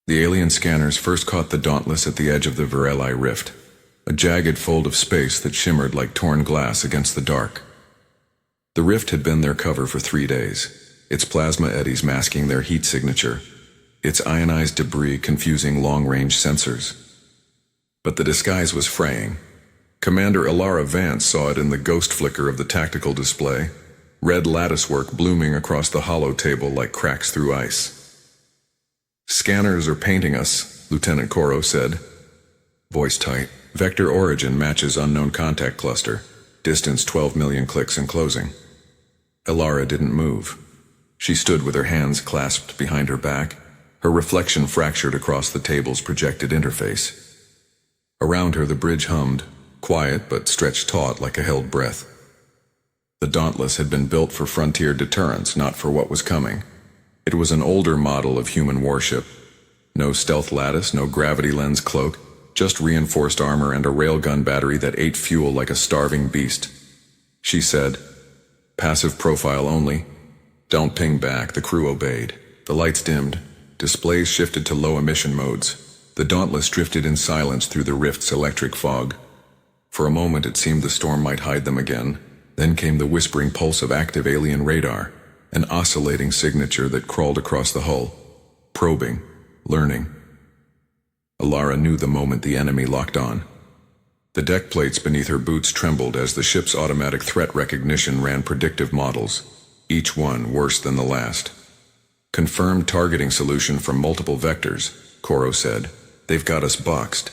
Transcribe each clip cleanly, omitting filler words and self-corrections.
The alien scanners first caught the Dauntless at the edge of the Vireli rift, a jagged fold of space that shimmered like torn glass against the dark. The rift had been their cover for 3 days, its plasma eddies masking their heat signature, its ionized debris confusing long-range sensors. But the disguise was fraying. Commander Ilara Vance saw it in the ghost flicker of the tactical display, red latticework blooming across the hollow table like cracks through ice. "Scanners are painting us," Lieutenant Koro said. Voice tight. "Vector origin matches unknown contact cluster. Distance 12 million clicks and closing." Ilara didn't move. She stood with her hands clasped behind her back, her reflection fractured across the table's projected interface. Around her the bridge hummed, quiet but stretched taut like a held breath. The Dauntless had been built for frontier deterrence, not for what was coming. It was an older model of human warship. No stealth lattice, no gravity lens cloak, just reinforced armor and a railgun battery that ate fuel like a starving beast. She said, "Passive profile only. Don't ping back." The crew obeyed. The lights dimmed. Displays shifted to low emission modes. The Dauntless drifted in silence through the rift's electric fog. For a moment it seemed the storm might hide them again. Then came the whispering pulse of active alien radar, an oscillating signature that crawled across the hull. Probing, learning. Ilara knew the moment the enemy locked on. The deck plates beneath her boots trembled as the ship's automatic threat recognition ran predictive models, each one worse than the last. "Confirmed targeting solution from multiple vectors," Koro said. "They've got us boxed."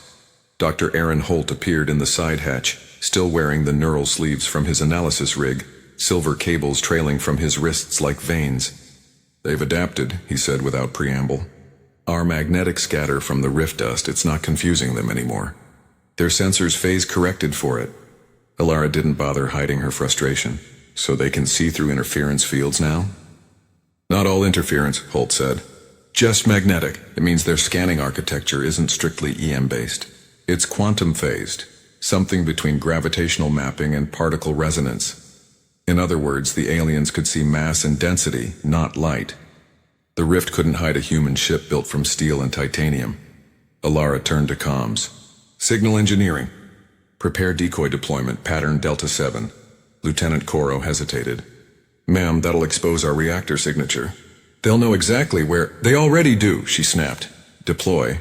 Dr. Aaron Holt appeared in the side hatch, still wearing the neural sleeves from his analysis rig, silver cables trailing from his wrists like veins. "They've adapted," he said without preamble. "Our magnetic scatter from the rift dust, it's not confusing them anymore. Their sensors phase corrected for it." Ilara didn't bother hiding her frustration. "So they can see through interference fields now?" "Not all interference," Holt said. "Just magnetic. It means their scanning architecture isn't strictly EM-based. It's quantum-phased, something between gravitational mapping and particle resonance. In other words, the aliens could see mass and density, not light. The rift couldn't hide a human ship built from steel and titanium." Ilara turned to comms. "Signal engineering. Prepare decoy deployment, pattern Delta 7. Lieutenant Koro hesitated. "Ma'am, that'll expose our reactor signature. They'll know exactly where—" "They already do," she snapped. "Deploy."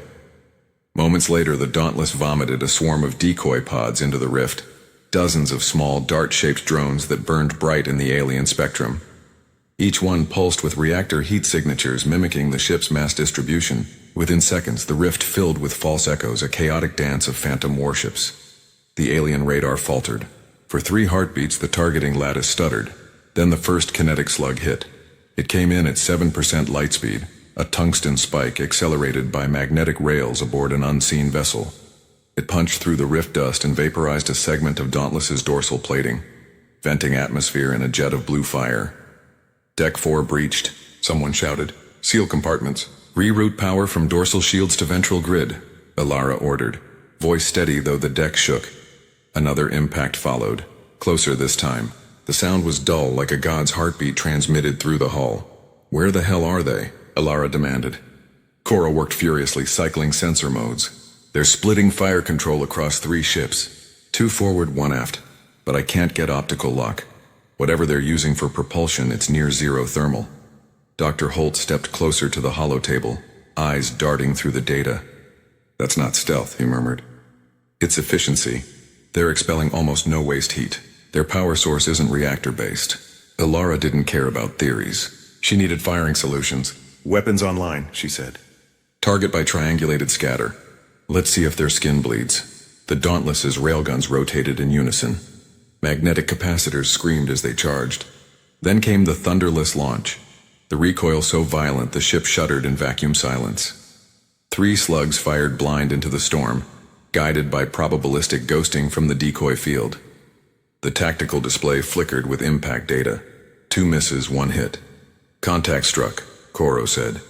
Moments later, the Dauntless vomited a swarm of decoy pods into the rift, dozens of small, dart-shaped drones that burned bright in the alien spectrum. Each one pulsed with reactor heat signatures mimicking the ship's mass distribution. Within seconds, the rift filled with false echoes, a chaotic dance of phantom warships. The alien radar faltered. For 3 heartbeats, the targeting lattice stuttered. Then the first kinetic slug hit. It came in at 7% light speed, a tungsten spike accelerated by magnetic rails aboard an unseen vessel. It punched through the rift dust and vaporized a segment of Dauntless's dorsal plating, venting atmosphere in a jet of blue fire. "Deck 4 breached," someone shouted. "Seal compartments. Reroute power from dorsal shields to ventral grid," Ilara ordered, voice steady though the deck shook. Another impact followed, closer this time. The sound was dull, like a god's heartbeat transmitted through the hull. "Where the hell are they?" Ilara demanded. Koro worked furiously, cycling sensor modes. "They're splitting fire control across 3 ships. 2 forward, 1 aft. But I can't get optical lock. Whatever they're using for propulsion, it's near zero thermal." Dr. Holt stepped closer to the hollow table, eyes darting through the data. "That's not stealth," he murmured. "It's efficiency. They're expelling almost no waste heat. Their power source isn't reactor-based." Ilara didn't care about theories. She needed firing solutions. "Weapons online," she said. "Target by triangulated scatter. Let's see if their skin bleeds." The Dauntless's railguns rotated in unison. Magnetic capacitors screamed as they charged. Then came the thunderless launch. The recoil so violent the ship shuddered in vacuum silence. 3 slugs fired blind into the storm, guided by probabilistic ghosting from the decoy field. The tactical display flickered with impact data. 2 misses, 1 hit. "Contact struck," Koro said.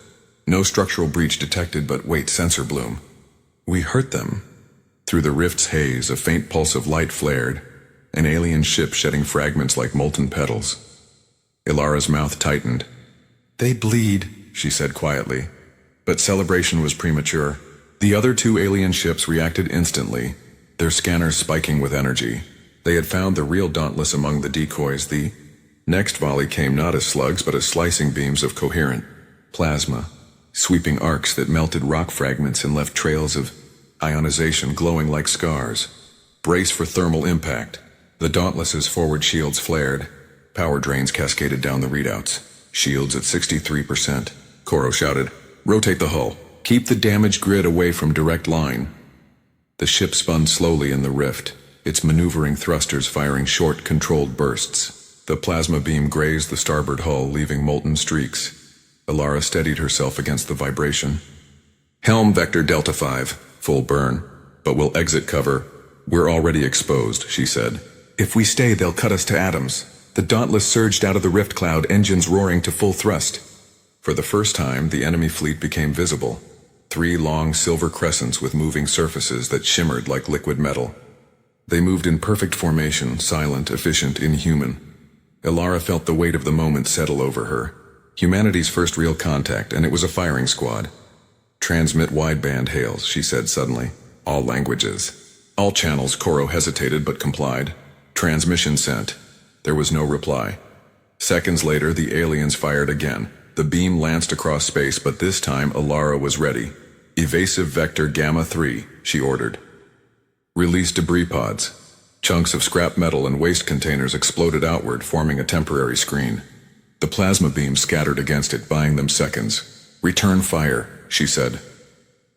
"No structural breach detected, but wait, sensor bloom. We hurt them." Through the rift's haze, a faint pulse of light flared, an alien ship shedding fragments like molten petals. Ilara's mouth tightened. "They bleed," she said quietly. But celebration was premature. The other two alien ships reacted instantly, their scanners spiking with energy. They had found the real Dauntless among the decoys. The next volley came not as slugs but as slicing beams of coherent plasma, sweeping arcs that melted rock fragments and left trails of ionization glowing like scars. Brace for thermal impact. The Dauntless's forward shields flared. Power drains cascaded down the readouts. Shields at 63%. Koro shouted, "Rotate the hull. Keep the damaged grid away from direct line." The ship spun slowly in the rift, its maneuvering thrusters firing short, controlled bursts. The plasma beam grazed the starboard hull, leaving molten streaks. Alara steadied herself against the vibration. "Helm Vector Delta 5, full burn, but we'll exit cover. We're already exposed," she said. "If we stay, they'll cut us to atoms." The Dauntless surged out of the rift cloud, engines roaring to full thrust. For the first time, the enemy fleet became visible. 3 long silver crescents with moving surfaces that shimmered like liquid metal. They moved in perfect formation, silent, efficient, inhuman. Alara felt the weight of the moment settle over her. Humanity's first real contact, and it was a firing squad. "Transmit wideband hails," she said suddenly. "All languages." "All channels." Koro hesitated but complied. "Transmission sent." There was no reply. Seconds later, the aliens fired again. The beam lanced across space, but this time Alara was ready. "Evasive Vector Gamma 3, she ordered. "Release debris pods." Chunks of scrap metal and waste containers exploded outward, forming a temporary screen. The plasma beam scattered against it, buying them seconds. "Return fire," she said.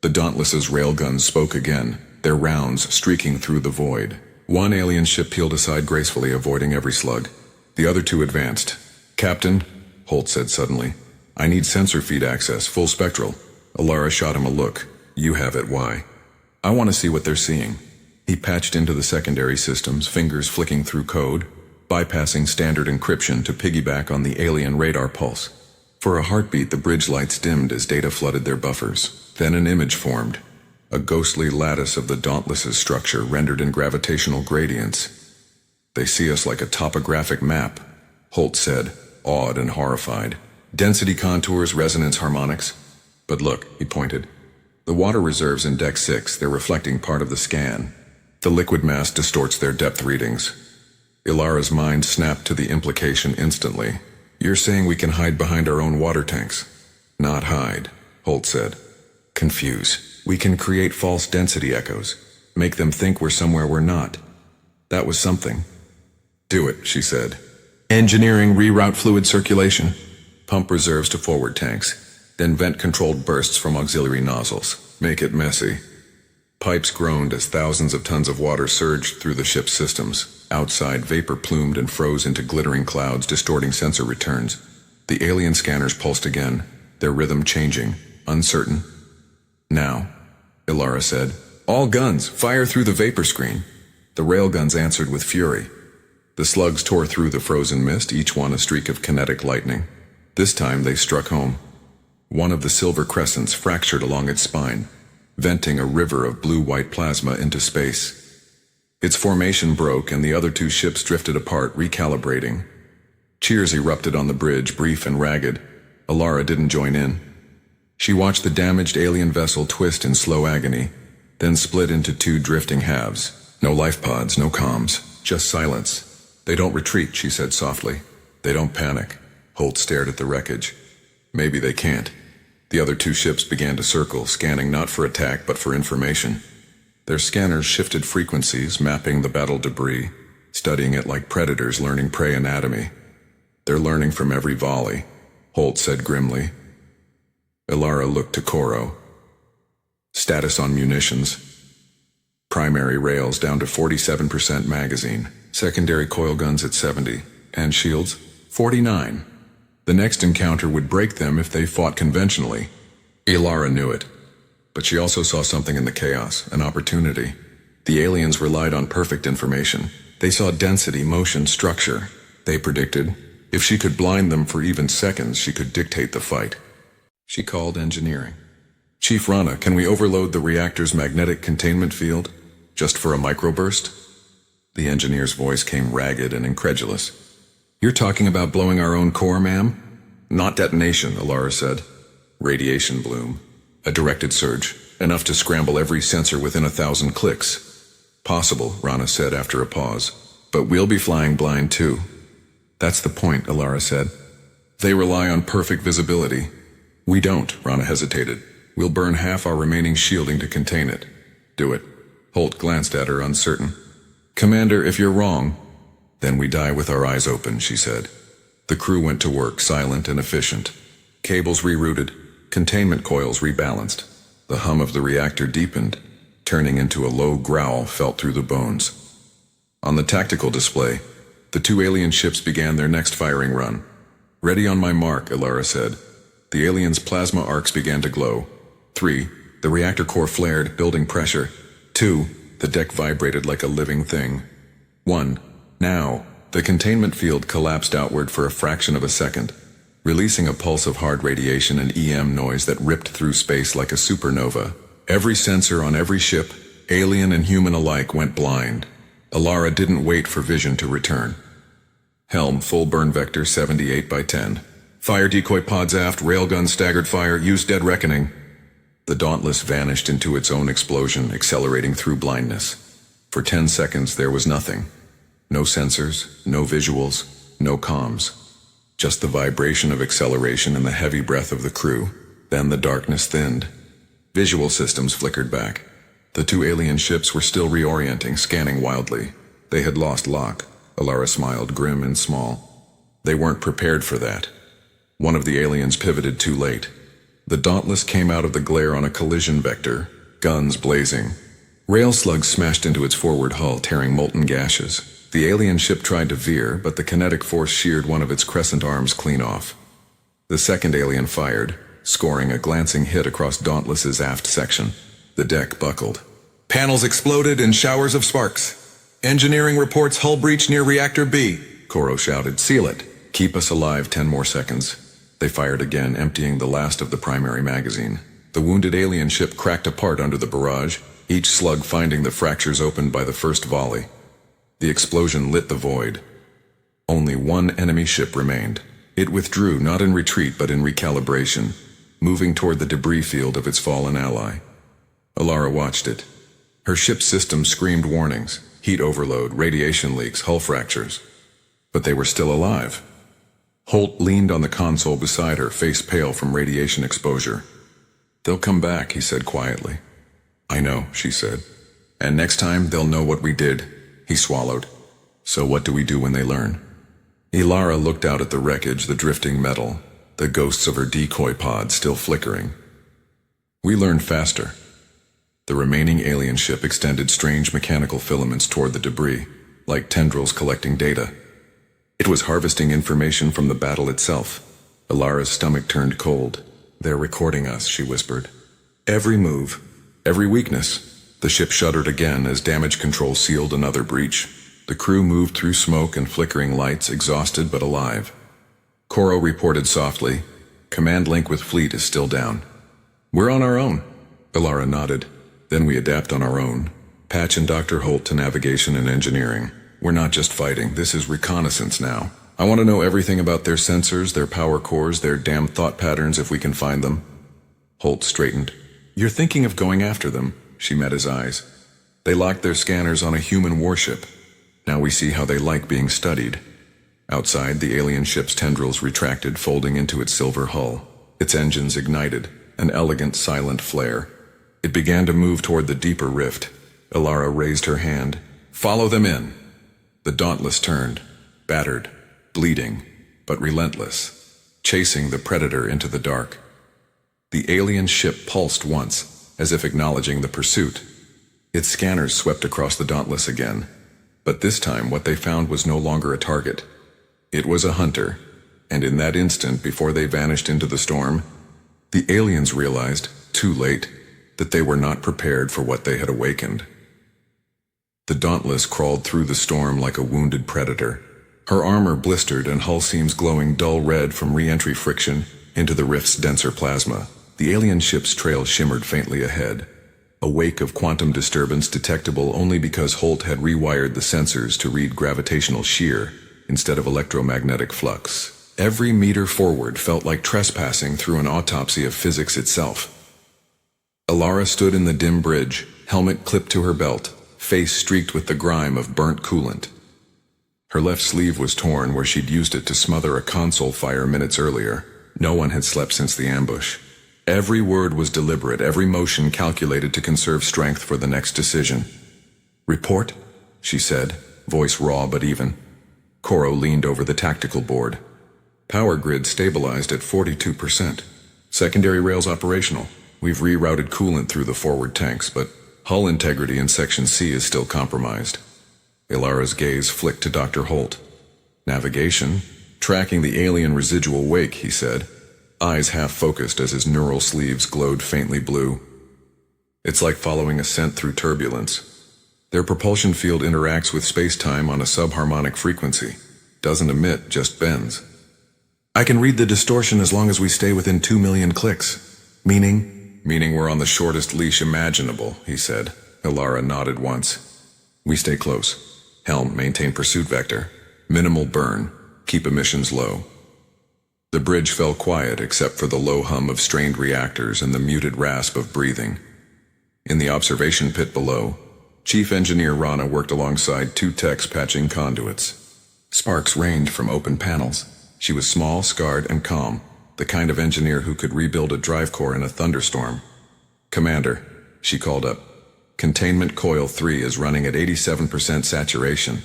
The Dauntless's railguns spoke again, their rounds streaking through the void. One alien ship peeled aside gracefully, avoiding every slug. The other two advanced. "Captain," Holt said suddenly, "I need sensor feed access, full spectral." Alara shot him a look. "You have it, why?" "I want to see what they're seeing." He patched into the secondary systems, fingers flicking through code, bypassing standard encryption to piggyback on the alien radar pulse. For a heartbeat, the bridge lights dimmed as data flooded their buffers. Then an image formed. A ghostly lattice of the Dauntless's structure rendered in gravitational gradients. "They see us like a topographic map," Holt said, awed and horrified. "Density contours, resonance harmonics." "But look," he pointed. "The water reserves in Deck 6, they're reflecting part of the scan. The liquid mass distorts their depth readings." Ilara's mind snapped to the implication instantly. "You're saying we can hide behind our own water tanks?" "Not hide," Holt said. "Confuse. We can create false density echoes. Make them think we're somewhere we're not." That was something. "Do it," she said. "Engineering reroute fluid circulation. Pump reserves to forward tanks. Then vent controlled bursts from auxiliary nozzles. Make it messy." Pipes groaned as thousands of tons of water surged through the ship's systems. Outside, vapor plumed and froze into glittering clouds, distorting sensor returns. The alien scanners pulsed again, their rhythm changing, uncertain. "Now," Ilara said. "All guns, fire through the vapor screen." The railguns answered with fury. The slugs tore through the frozen mist, each one a streak of kinetic lightning. This time they struck home. One of the silver crescents fractured along its spine, venting a river of blue-white plasma into space. Its formation broke and the other two ships drifted apart, recalibrating. Cheers erupted on the bridge, brief and ragged. Alara didn't join in. She watched the damaged alien vessel twist in slow agony, then split into 2 drifting halves. No life pods, no comms, just silence. "They don't retreat," she said softly. "They don't panic." Holt stared at the wreckage. "Maybe they can't." The other 2 ships began to circle, scanning not for attack but for information. Their scanners shifted frequencies, mapping the battle debris, studying it like predators learning prey anatomy. "They're learning from every volley," Holt said grimly. Ilara looked to Koro. "Status on munitions. Primary rails down to 47% magazine. Secondary coil guns at 70. And shields? 49. The next encounter would break them if they fought conventionally." Ilara knew it. But she also saw something in the chaos, an opportunity. The aliens relied on perfect information. They saw density, motion, structure. They predicted, if she could blind them for even seconds, she could dictate the fight. She called engineering. "Chief Rana, can we overload the reactor's magnetic containment field? Just for a microburst?" The engineer's voice came ragged and incredulous. "You're talking about blowing our own core, ma'am?" "Not detonation," Alara said. "Radiation bloom. A directed surge, enough to scramble every sensor within 1,000 clicks. Possible, Rana said after a pause. But we'll be flying blind too. That's the point, Alara said. They rely on perfect visibility. We don't, Rana hesitated. We'll burn half our remaining shielding to contain it. Do it. Holt glanced at her, uncertain. Commander, if you're wrong, then we die with our eyes open, she said. The crew went to work, silent and efficient. Cables rerouted, containment coils rebalanced. The hum of the reactor deepened, turning into a low growl felt through the bones. On the tactical display, the two alien ships began their next firing run. Ready on my mark, Alara said. The aliens' plasma arcs began to glow. 3. The reactor core flared, building pressure. 2. The deck vibrated like a living thing. 1. Now, the containment field collapsed outward for a fraction of a second, releasing a pulse of hard radiation and EM noise that ripped through space like a supernova. Every sensor on every ship, alien and human alike, went blind. Alara didn't wait for vision to return. Helm, full burn vector 78 by 10. Fire decoy pods aft, railgun staggered fire, use dead reckoning. The Dauntless vanished into its own explosion, accelerating through blindness. For 10 seconds there was nothing. No sensors, no visuals, no comms. Just the vibration of acceleration and the heavy breath of the crew. Then the darkness thinned. Visual systems flickered back. The two alien ships were still reorienting, scanning wildly. They had lost lock. Alara smiled, grim and small. They weren't prepared for that. One of the aliens pivoted too late. The Dauntless came out of the glare on a collision vector, guns blazing. Rail slugs smashed into its forward hull, tearing molten gashes. The alien ship tried to veer, but the kinetic force sheared one of its crescent arms clean off. The second alien fired, scoring a glancing hit across Dauntless's aft section. The deck buckled. Panels exploded in showers of sparks. Engineering reports hull breach near Reactor B. Koro shouted, seal it. Keep us alive 10 more seconds. They fired again, emptying the last of the primary magazine. The wounded alien ship cracked apart under the barrage, each slug finding the fractures opened by the first volley. The explosion lit the void. Only one enemy ship remained. It withdrew, not in retreat but in recalibration, moving toward the debris field of its fallen ally. Alara watched it. Her ship's system screamed warnings, heat overload, radiation leaks, hull fractures. But they were still alive. Holt leaned on the console beside her, face pale from radiation exposure. They'll come back, he said quietly. I know, she said. And next time they'll know what we did. He swallowed. So what do we do when they learn? Alara looked out at the wreckage, the drifting metal, the ghosts of her decoy pod still flickering. We learn faster. The remaining alien ship extended strange mechanical filaments toward the debris, like tendrils collecting data. It was harvesting information from the battle itself. Alara's stomach turned cold. They're recording us, she whispered. Every move, every weakness. The ship shuddered again as damage control sealed another breach. The crew moved through smoke and flickering lights, exhausted but alive. Koro reported softly, command link with fleet is still down. We're on our own. Alara nodded. Then we adapt on our own. Patch and Dr. Holt to navigation and engineering. We're not just fighting, this is reconnaissance now. I want to know everything about their sensors, their power cores, their damn thought patterns if we can find them. Holt straightened. You're thinking of going after them, she met his eyes. They locked their scanners on a human warship. Now we see how they like being studied. Outside, the alien ship's tendrils retracted, folding into its silver hull. Its engines ignited, an elegant, silent flare. It began to move toward the deeper rift. Alara raised her hand. Follow them in. The Dauntless turned, battered, bleeding, but relentless, chasing the predator into the dark. The alien ship pulsed once, as if acknowledging the pursuit. Its scanners swept across the Dauntless again, but this time what they found was no longer a target. It was a hunter, and in that instant before they vanished into the storm, the aliens realized, too late, that they were not prepared for what they had awakened. The Dauntless crawled through the storm like a wounded predator, her armor blistered and hull seams glowing dull red from re-entry friction into the rift's denser plasma. The alien ship's trail shimmered faintly ahead, a wake of quantum disturbance detectable only because Holt had rewired the sensors to read gravitational shear instead of electromagnetic flux. Every meter forward felt like trespassing through an autopsy of physics itself. Alara stood in the dim bridge, helmet clipped to her belt, face streaked with the grime of burnt coolant. Her left sleeve was torn where she'd used it to smother a console fire minutes earlier. No one had slept since the ambush. Every word was deliberate, every motion calculated to conserve strength for the next decision. "Report," she said, voice raw but even. Koro leaned over the tactical board. "Power grid stabilized at 42%. Secondary rails operational. We've rerouted coolant through the forward tanks, but hull integrity in Section C is still compromised." Ilara's gaze flicked to Dr. Holt. "Navigation? Tracking the alien residual wake," he said, eyes half-focused as his neural sleeves glowed faintly blue. "It's like following a scent through turbulence. Their propulsion field interacts with space-time on a subharmonic frequency. Doesn't emit, just bends. I can read the distortion as long as we stay within 2 million clicks. Meaning? Meaning we're on the shortest leash imaginable," he said. Ilara nodded once. "We stay close. Helm, maintain pursuit vector. Minimal burn. Keep emissions low." The bridge fell quiet except for the low hum of strained reactors and the muted rasp of breathing. In the observation pit below, Chief Engineer Rana worked alongside 2 techs patching conduits. Sparks rained from open panels. She was small, scarred, and calm, the kind of engineer who could rebuild a drive core in a thunderstorm. "Commander," she called up, "Containment Coil 3 is running at 87% saturation.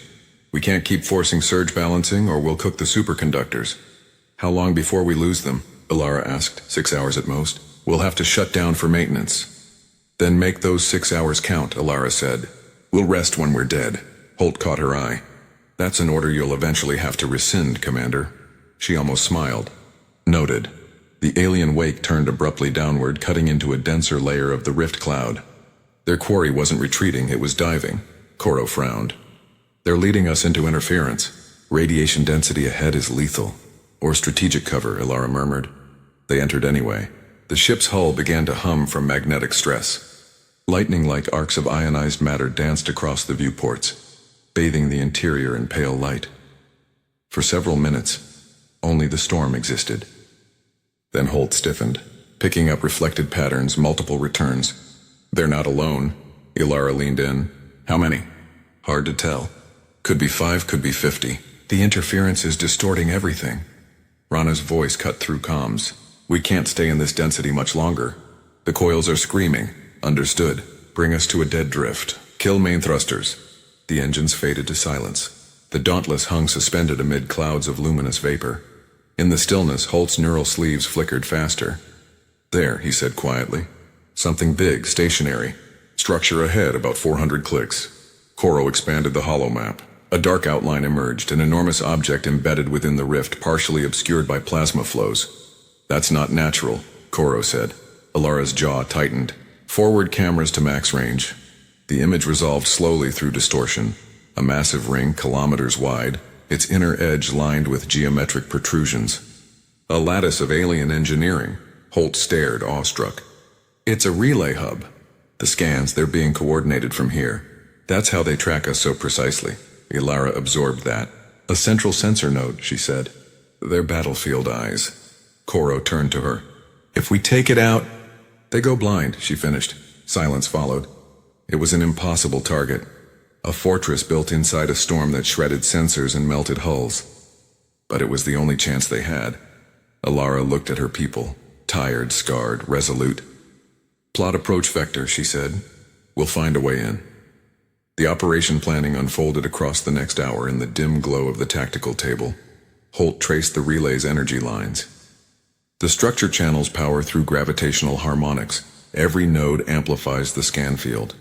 We can't keep forcing surge balancing or we'll cook the superconductors." "How long before we lose them?" Ilara asked. 6 hours at most. "We'll have to shut down for maintenance." "Then make those 6 hours count," Ilara said. "We'll rest when we're dead." Holt caught her eye. "That's an order you'll eventually have to rescind, Commander." She almost smiled. "Noted." The alien wake turned abruptly downward, cutting into a denser layer of the rift cloud. Their quarry wasn't retreating, it was diving. Koro frowned. "They're leading us into interference. Radiation density ahead is lethal." "Or strategic cover," Ilara murmured. They entered anyway. The ship's hull began to hum from magnetic stress. Lightning-like arcs of ionized matter danced across the viewports, bathing the interior in pale light. For several minutes, only the storm existed. Then Holt stiffened, picking up reflected patterns, multiple returns. "They're not alone." Ilara leaned in. "How many?" "Hard to tell. Could be 5, could be 50. The interference is distorting everything." Rana's voice cut through comms. "We can't stay in this density much longer. The coils are screaming." "Understood. Bring us to a dead drift. Kill main thrusters." The engines faded to silence. The Dauntless hung suspended amid clouds of luminous vapor. In the stillness, Holt's neural sleeves flickered faster. "There," he said quietly. "Something big, stationary. Structure ahead, about 400 clicks." Koro expanded the holomap. A dark outline emerged, an enormous object embedded within the rift, partially obscured by plasma flows. "That's not natural," Koro said. Ilara's jaw tightened. "Forward cameras to max range." The image resolved slowly through distortion. A massive ring, kilometers wide, its inner edge lined with geometric protrusions. A lattice of alien engineering. Holt stared, awestruck. "It's a relay hub. The scans, they're being coordinated from here. That's how they track us so precisely." Ilara absorbed that. "A central sensor node," she said. "They're battlefield eyes." Koro turned to her. "If we take it out—" "They go blind," she finished. Silence followed. It was an impossible target. A fortress built inside a storm that shredded sensors and melted hulls. But it was the only chance they had. Ilara looked at her people, tired, scarred, resolute. "Plot approach vector," she said. "We'll find a way in." The operation planning unfolded across the next hour in the dim glow of the tactical table. Holt traced the relay's energy lines. The structure channels power through gravitational harmonics. Every node amplifies the scan field.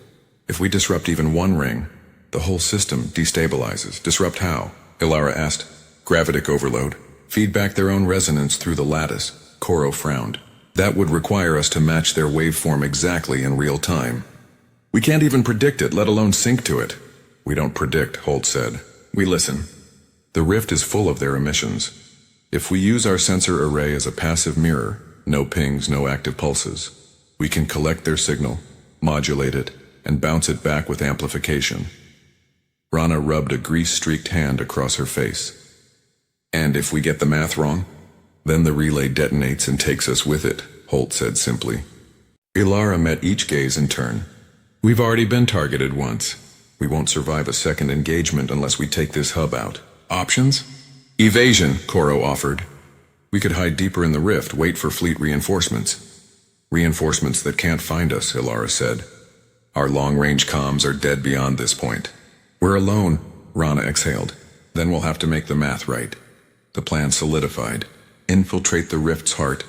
If we disrupt even one ring, the whole system destabilizes. "Disrupt how?" Ilara asked. "Gravitic overload. Feed back their own resonance through the lattice." Koro frowned. "That would require us to match their waveform exactly in real time. We can't even predict it, let alone sync to it." "We don't predict," Holt said. "We listen." The rift is full of their emissions. If we use our sensor array as a passive mirror, no pings, no active pulses, we can collect their signal, modulate it, and bounce it back with amplification. Rana rubbed a grease-streaked hand across her face. "And if we get the math wrong? Then the relay detonates and takes us with it," Holt said simply. Ilara met each gaze in turn. We've already been targeted once. We won't survive a second engagement unless we take this hub out. Options? Evasion, Koro offered. We could hide deeper in the rift, wait for fleet reinforcements. Reinforcements that can't find us, Ilara said. Our long-range comms are dead beyond this point. We're alone, Rana exhaled. Then we'll have to make the math right. The plan solidified. Infiltrate the rift's heart,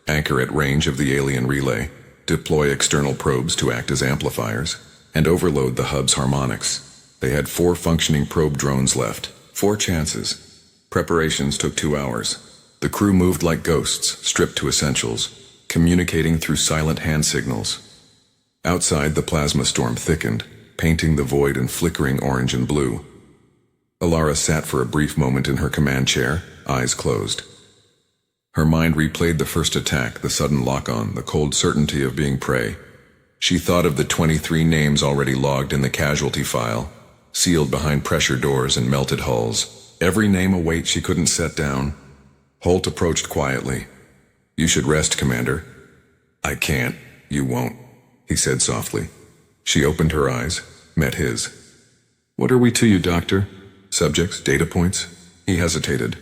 anchor at range of the alien relay, deploy external probes to act as amplifiers, and overload the hub's harmonics. They had 4 functioning probe drones left. 4 chances. Preparations took 2 hours. The crew moved like ghosts, stripped to essentials, communicating through silent hand signals. Outside, the plasma storm thickened, painting the void in flickering orange and blue. Ilara sat for a brief moment in her command chair, eyes closed. Her mind replayed the first attack, the sudden lock-on, the cold certainty of being prey. She thought of the 23 names already logged in the casualty file, sealed behind pressure doors and melted hulls. Every name a weight she couldn't set down. Holt approached quietly. You should rest, Commander. I can't. You won't, he said softly. She opened her eyes, met his. What are we to you, Doctor? Subjects, data points? He hesitated.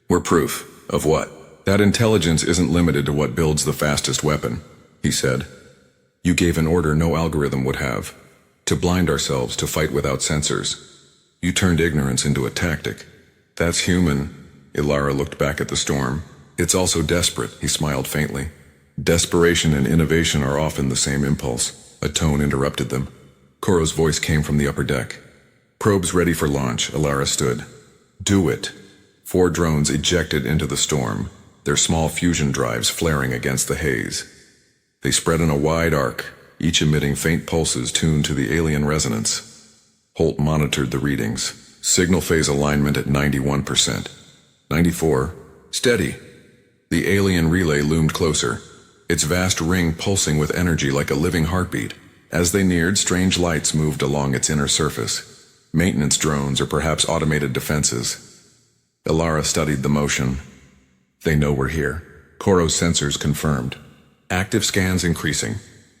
We're proof. Of what? That intelligence isn't limited to what builds the fastest weapon, he said. You gave an order no algorithm would have. To blind ourselves, to fight without sensors. You turned ignorance into a tactic. That's human. Ilara looked back at the storm. It's also desperate, he smiled faintly. Desperation and innovation are often the same impulse. A tone interrupted them. Koro's voice came from the upper deck. Probes ready for launch, Ilara stood. Do it. 4 drones ejected into the storm, their small fusion drives flaring against the haze. They spread in a wide arc, each emitting faint pulses tuned to the alien resonance. Holt monitored the readings. Signal phase alignment at 91%. 94. Steady. The alien relay loomed closer, its vast ring pulsing with energy like a living heartbeat. As they neared, strange lights moved along its inner surface. Maintenance drones or perhaps automated defenses. Ilara studied the motion. They know we're here. Koro's sensors confirmed. Active scans increasing.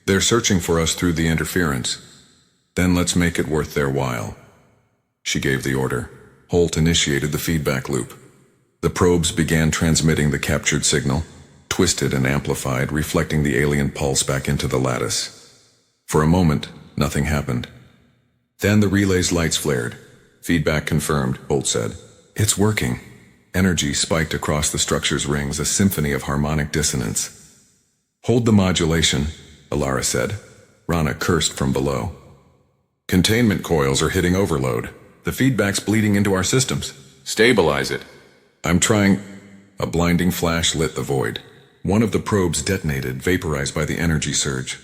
They're searching for us through the interference. Then let's make it worth their while. She gave the order. Holt initiated the feedback loop. The probes began transmitting the captured signal, twisted and amplified, reflecting the alien pulse back into the lattice. For a moment, nothing happened. Then the relay's lights flared. Feedback confirmed, Holt said. It's working. Energy spiked across the structure's rings, a symphony of harmonic dissonance. Hold the modulation, Ilara said. Rana cursed from below. Containment coils are hitting overload. The feedback's bleeding into our systems. Stabilize it. I'm trying. A blinding flash lit the void. One of the probes detonated, vaporized by the energy surge.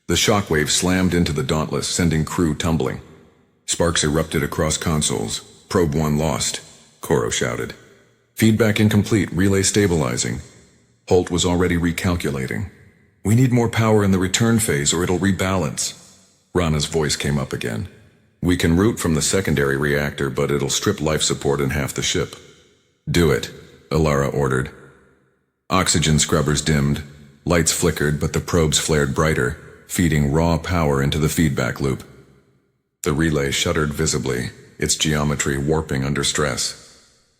The shockwave slammed into the Dauntless, sending crew tumbling. Sparks erupted across consoles. Probe 1 lost, Koro shouted. Feedback incomplete, relay stabilizing. Holt was already recalculating. We need more power in the return phase or it'll rebalance. Rana's voice came up again. We can route from the secondary reactor, but it'll strip life support in half the ship. Do it, Ilara ordered. Oxygen scrubbers dimmed. Lights flickered, but the probes flared brighter, feeding raw power into the feedback loop. The relay shuddered visibly, its geometry warping under stress.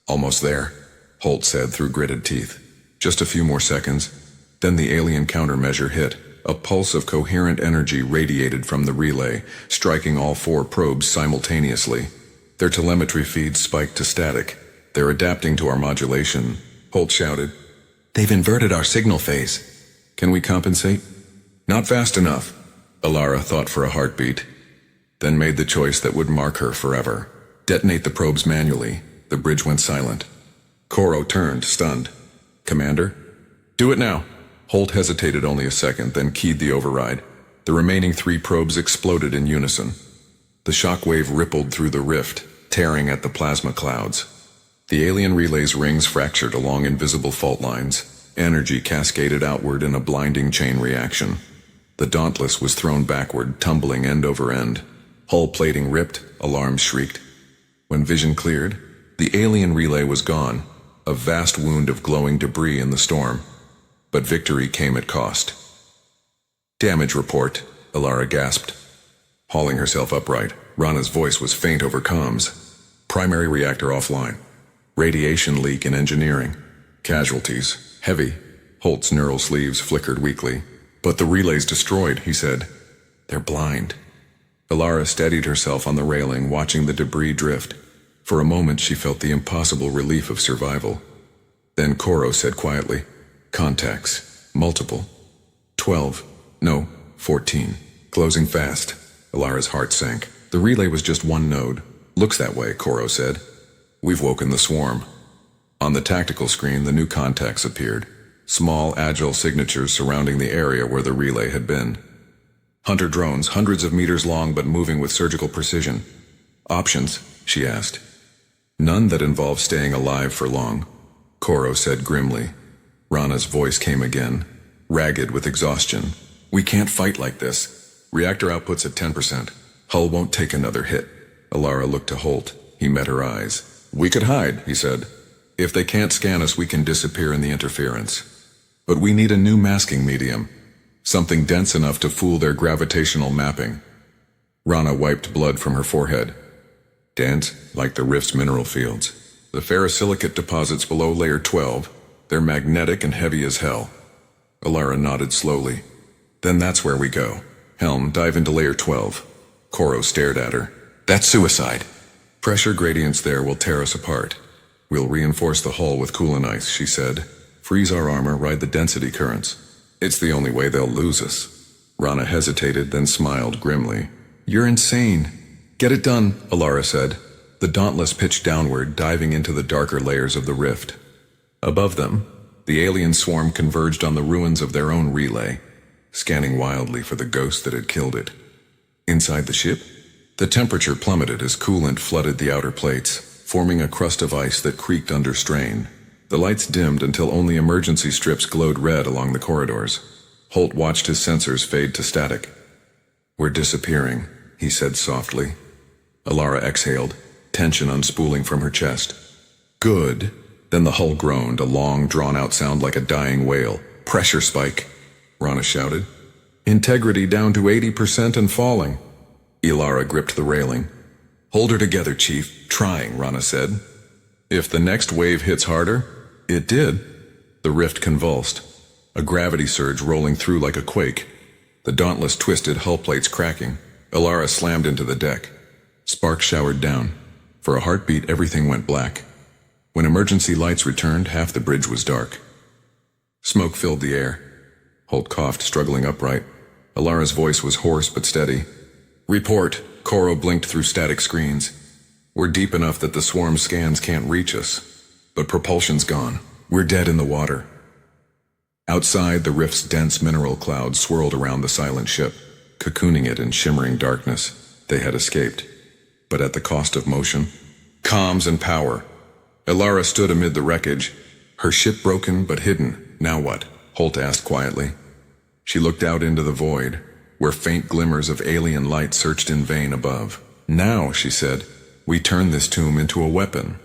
Almost there, Holt said through gritted teeth. Just a few more seconds. Then the alien countermeasure hit. A pulse of coherent energy radiated from the relay, striking all 4 probes simultaneously. Their telemetry feeds spiked to static. They're adapting to our modulation, Holt shouted. They've inverted our signal phase. Can we compensate? Not fast enough, Ilara thought for a heartbeat, then made the choice that would mark her forever. Detonate the probes manually. The bridge went silent. Koro turned, stunned. Commander? Do it now. Holt hesitated only a second, then keyed the override. The remaining 3 probes exploded in unison. The shockwave rippled through the rift, tearing at the plasma clouds. The alien relay's rings fractured along invisible fault lines. Energy cascaded outward in a blinding chain reaction. The Dauntless was thrown backward, tumbling end over end. Hull plating ripped, alarms shrieked. When vision cleared, the alien relay was gone, a vast wound of glowing debris in the storm. But victory came at cost. Damage report, Alara gasped. Hauling herself upright, Rana's voice was faint over comms. Primary reactor offline. Radiation leak in engineering. Casualties, heavy. Holt's neural sleeves flickered weakly. But the relay's destroyed, he said. They're blind. Alara steadied herself on the railing, watching the debris drift. For a moment she felt the impossible relief of survival. Then Koro said quietly, "Contacts. Multiple. 12. No, 14. Closing fast." Alara's heart sank. The relay was just one node. "Looks that way," Koro said. "We've woken the swarm." On the tactical screen, the new contacts appeared. Small, agile signatures surrounding the area where the relay had been. Hunter drones, hundreds of meters long but moving with surgical precision. "Options?" she asked. "None that involve staying alive for long," Koro said grimly. Rana's voice came again, ragged with exhaustion. "We can't fight like this. Reactor output's at 10%. Hull won't take another hit." Alara looked to Holt. He met her eyes. "We could hide," he said. "If they can't scan us, we can disappear in the interference. But we need a new masking medium. Something dense enough to fool their gravitational mapping." Rana wiped blood from her forehead. "Dense, like the rift's mineral fields. The ferrosilicate deposits below layer 12, they're magnetic and heavy as hell." Alara nodded slowly. "Then that's where we go. Helm, dive into layer 12. Koro stared at her. "That's suicide." "Pressure gradients there will tear us apart. We'll reinforce the hull with coolant ice," she said. "Freeze our armor, ride the density currents. It's the only way they'll lose us." Rana hesitated, then smiled grimly. "You're insane." "Get it done," Alara said. The Dauntless pitched downward, diving into the darker layers of the rift. Above them, the alien swarm converged on the ruins of their own relay, scanning wildly for the ghost that had killed it. Inside the ship, the temperature plummeted as coolant flooded the outer plates, forming a crust of ice that creaked under strain. The lights dimmed until only emergency strips glowed red along the corridors. Holt watched his sensors fade to static. "We're disappearing," he said softly. Alara exhaled, tension unspooling from her chest. "Good." Then the hull groaned, a long, drawn-out sound like a dying whale. "Pressure spike," Rana shouted. "Integrity down to 80% and falling." Alara gripped the railing. "Hold her together, Chief." "Trying," Rana said. "If the next wave hits harder..." It did. The rift convulsed, a gravity surge rolling through like a quake. The Dauntless twisted, hull plates cracking. Alara slammed into the deck. Sparks showered down. For a heartbeat, everything went black. When emergency lights returned, half the bridge was dark. Smoke filled the air. Holt coughed, struggling upright. Alara's voice was hoarse but steady. "Report," Koro blinked through static screens. "We're deep enough that the swarm scans can't reach us. But propulsion's gone. We're dead in the water." Outside, the rift's dense mineral clouds swirled around the silent ship, cocooning it in shimmering darkness. They had escaped. But at the cost of motion. Comms and power. Alara stood amid the wreckage, her ship broken but hidden. "Now what?" Holt asked quietly. She looked out into the void, where faint glimmers of alien light searched in vain above. "Now," she said, "we turn this tomb into a weapon."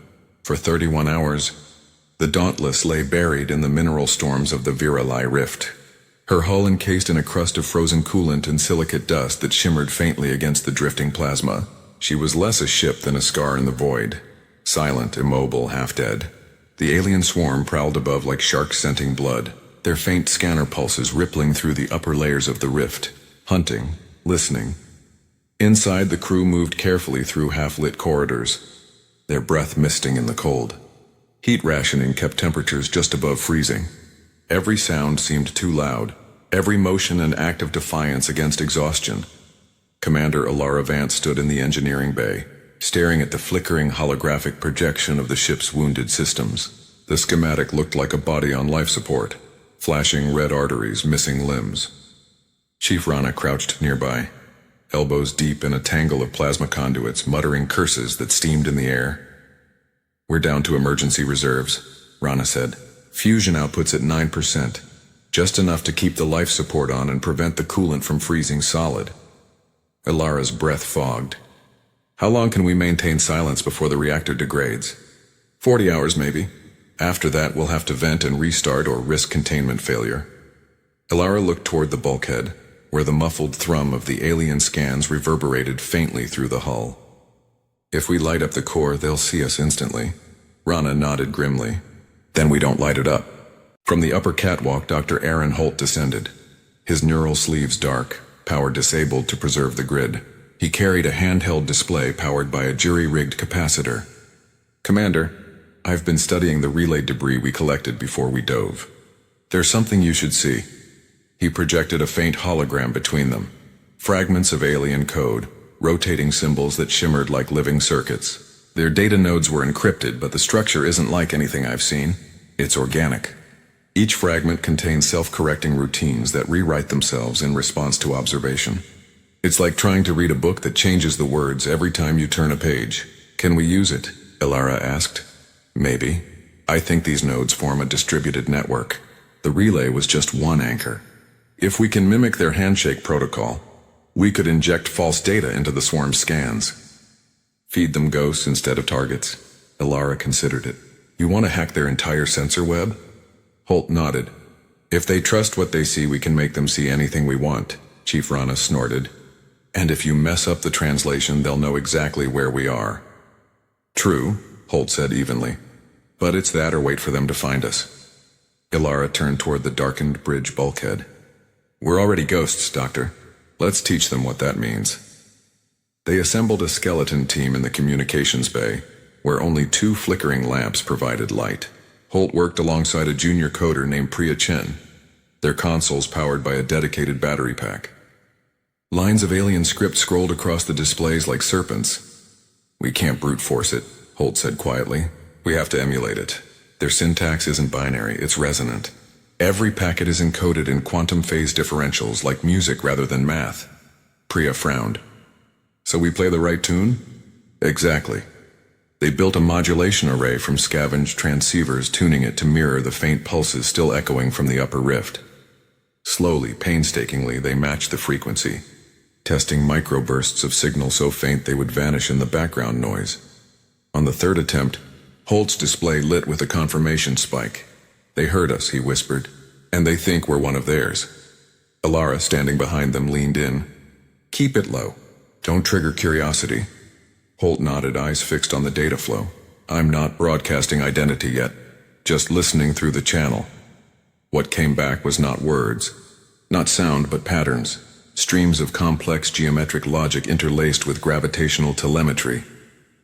For 31 hours, the Dauntless lay buried in the mineral storms of the Virali Rift, her hull encased in a crust of frozen coolant and silicate dust that shimmered faintly against the drifting plasma. She was less a ship than a scar in the void, silent, immobile, half-dead. The alien swarm prowled above like sharks scenting blood, their faint scanner pulses rippling through the upper layers of the rift, hunting, listening. Inside, the crew moved carefully through half-lit corridors, their breath misting in the cold. Heat rationing kept temperatures just above freezing. Every sound seemed too loud, every motion an act of defiance against exhaustion. Commander Alara Vance stood in the engineering bay, staring at the flickering holographic projection of the ship's wounded systems. The schematic looked like a body on life support, flashing red arteries, missing limbs. Chief Rana crouched nearby, elbows deep in a tangle of plasma conduits, muttering curses that steamed in the air. "We're down to emergency reserves," Rana said. "Fusion output's at 9%, just enough to keep the life support on and prevent the coolant from freezing solid." Alara's breath fogged. "How long can we maintain silence before the reactor degrades?" 40 hours, maybe. After that, we'll have to vent and restart or risk containment failure." Alara looked toward the bulkhead, where the muffled thrum of the alien scans reverberated faintly through the hull. If we light up the core, they'll see us instantly. Rana nodded grimly. Then we don't light it up. From the upper catwalk, Dr. Aaron Holt descended. His neural sleeves dark, power disabled to preserve the grid. He carried a handheld display powered by a jury-rigged capacitor. "Commander, I've been studying the relay debris we collected before we dove. There's something you should see." He projected a faint hologram between them. Fragments of alien code, rotating symbols that shimmered like living circuits. Their data nodes were encrypted, but the structure isn't like anything I've seen. It's organic. Each fragment contains self-correcting routines that rewrite themselves in response to observation. It's like trying to read a book that changes the words every time you turn a page. "Can we use it?" Ilara asked. "Maybe. I think these nodes form a distributed network. The relay was just one anchor. If we can mimic their handshake protocol, we could inject false data into the swarm's scans. Feed them ghosts instead of targets." Ilara considered it. "You want to hack their entire sensor web?" Holt nodded. "If they trust what they see, we can make them see anything we want," Chief Rana snorted. "And if you mess up the translation, they'll know exactly where we are." "True," Holt said evenly. "But it's that or wait for them to find us." Ilara turned toward the darkened bridge bulkhead. "We're already ghosts, Doctor. Let's teach them what that means." They assembled a skeleton team in the communications bay, where only 2 flickering lamps provided light. Holt worked alongside a junior coder named Priya Chen, their consoles powered by a dedicated battery pack. Lines of alien script scrolled across the displays like serpents. "We can't brute force it," Holt said quietly. "We have to emulate it. Their syntax isn't binary, it's resonant. Every packet is encoded in quantum phase differentials like music rather than math." Priya frowned. "So we play the right tune?" "Exactly. They built a modulation array from scavenged transceivers, tuning it to mirror the faint pulses still echoing from the upper rift. Slowly, painstakingly, they matched the frequency, testing microbursts of signal so faint they would vanish in the background noise. On the 3rd attempt, Holt's display lit with a confirmation spike. "They heard us," he whispered, "and they think we're one of theirs." Ilara, standing behind them, leaned in. "Keep it low. Don't trigger curiosity." Holt nodded, eyes fixed on the data flow. "I'm not broadcasting identity yet, just listening through the channel." What came back was not words, not sound, but patterns, streams of complex geometric logic interlaced with gravitational telemetry.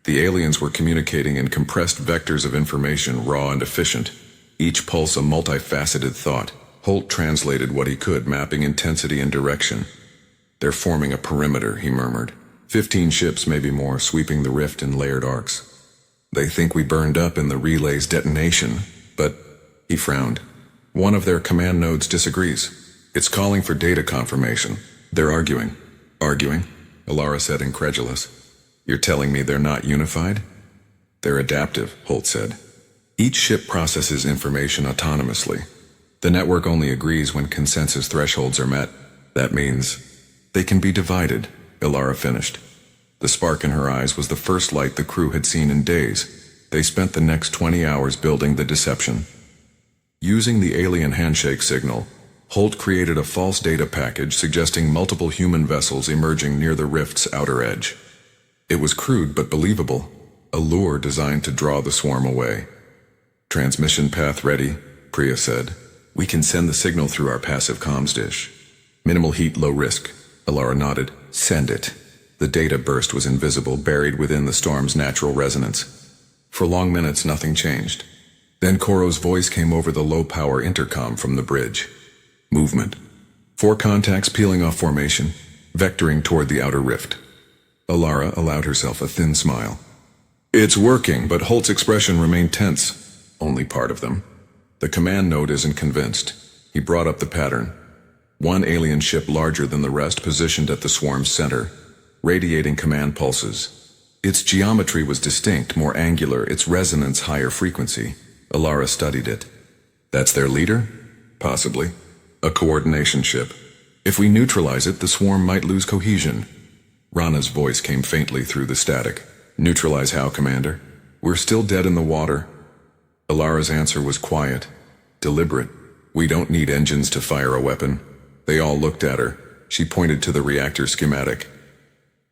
The aliens were communicating in compressed vectors of information, raw and efficient, each pulse a multifaceted thought. Holt translated what he could, mapping intensity and direction. "They're forming a perimeter," he murmured. 15 ships, maybe more, sweeping the rift in layered arcs. "They think we burned up in the relay's detonation, but..." He frowned. "One of their command nodes disagrees. It's calling for data confirmation. They're arguing." "Arguing?" Ilara said, incredulous. "You're telling me they're not unified?" "They're adaptive," Holt said. "Each ship processes information autonomously. The network only agrees when consensus thresholds are met. That means they can be divided," Ilara finished. The spark in her eyes was the first light the crew had seen in days. They spent the next 20 hours building the deception. Using the alien handshake signal, Holt created a false data package suggesting multiple human vessels emerging near the rift's outer edge. It was crude but believable, a lure designed to draw the swarm away. "Transmission path ready," Priya said. "We can send the signal through our passive comms dish. Minimal heat, low risk." Ilara nodded. "Send it." The data burst was invisible, buried within the storm's natural resonance. For long minutes, nothing changed. Then Koro's voice came over the low-power intercom from the bridge. "Movement. 4 contacts peeling off formation, vectoring toward the outer rift." Ilara allowed herself a thin smile. "It's working," but Holt's expression remained tense. "Only part of them. The command node isn't convinced." He brought up the pattern. 1 alien ship larger than the rest positioned at the swarm's center, radiating command pulses. Its geometry was distinct, more angular, its resonance higher frequency. Ilara studied it. "That's their leader?" "Possibly. A coordination ship. If we neutralize it, the swarm might lose cohesion." Rana's voice came faintly through the static. "Neutralize how, Commander?" "We're still dead in the water." Ilara's answer was quiet, deliberate. "We don't need engines to fire a weapon." They all looked at her. She pointed to the reactor schematic.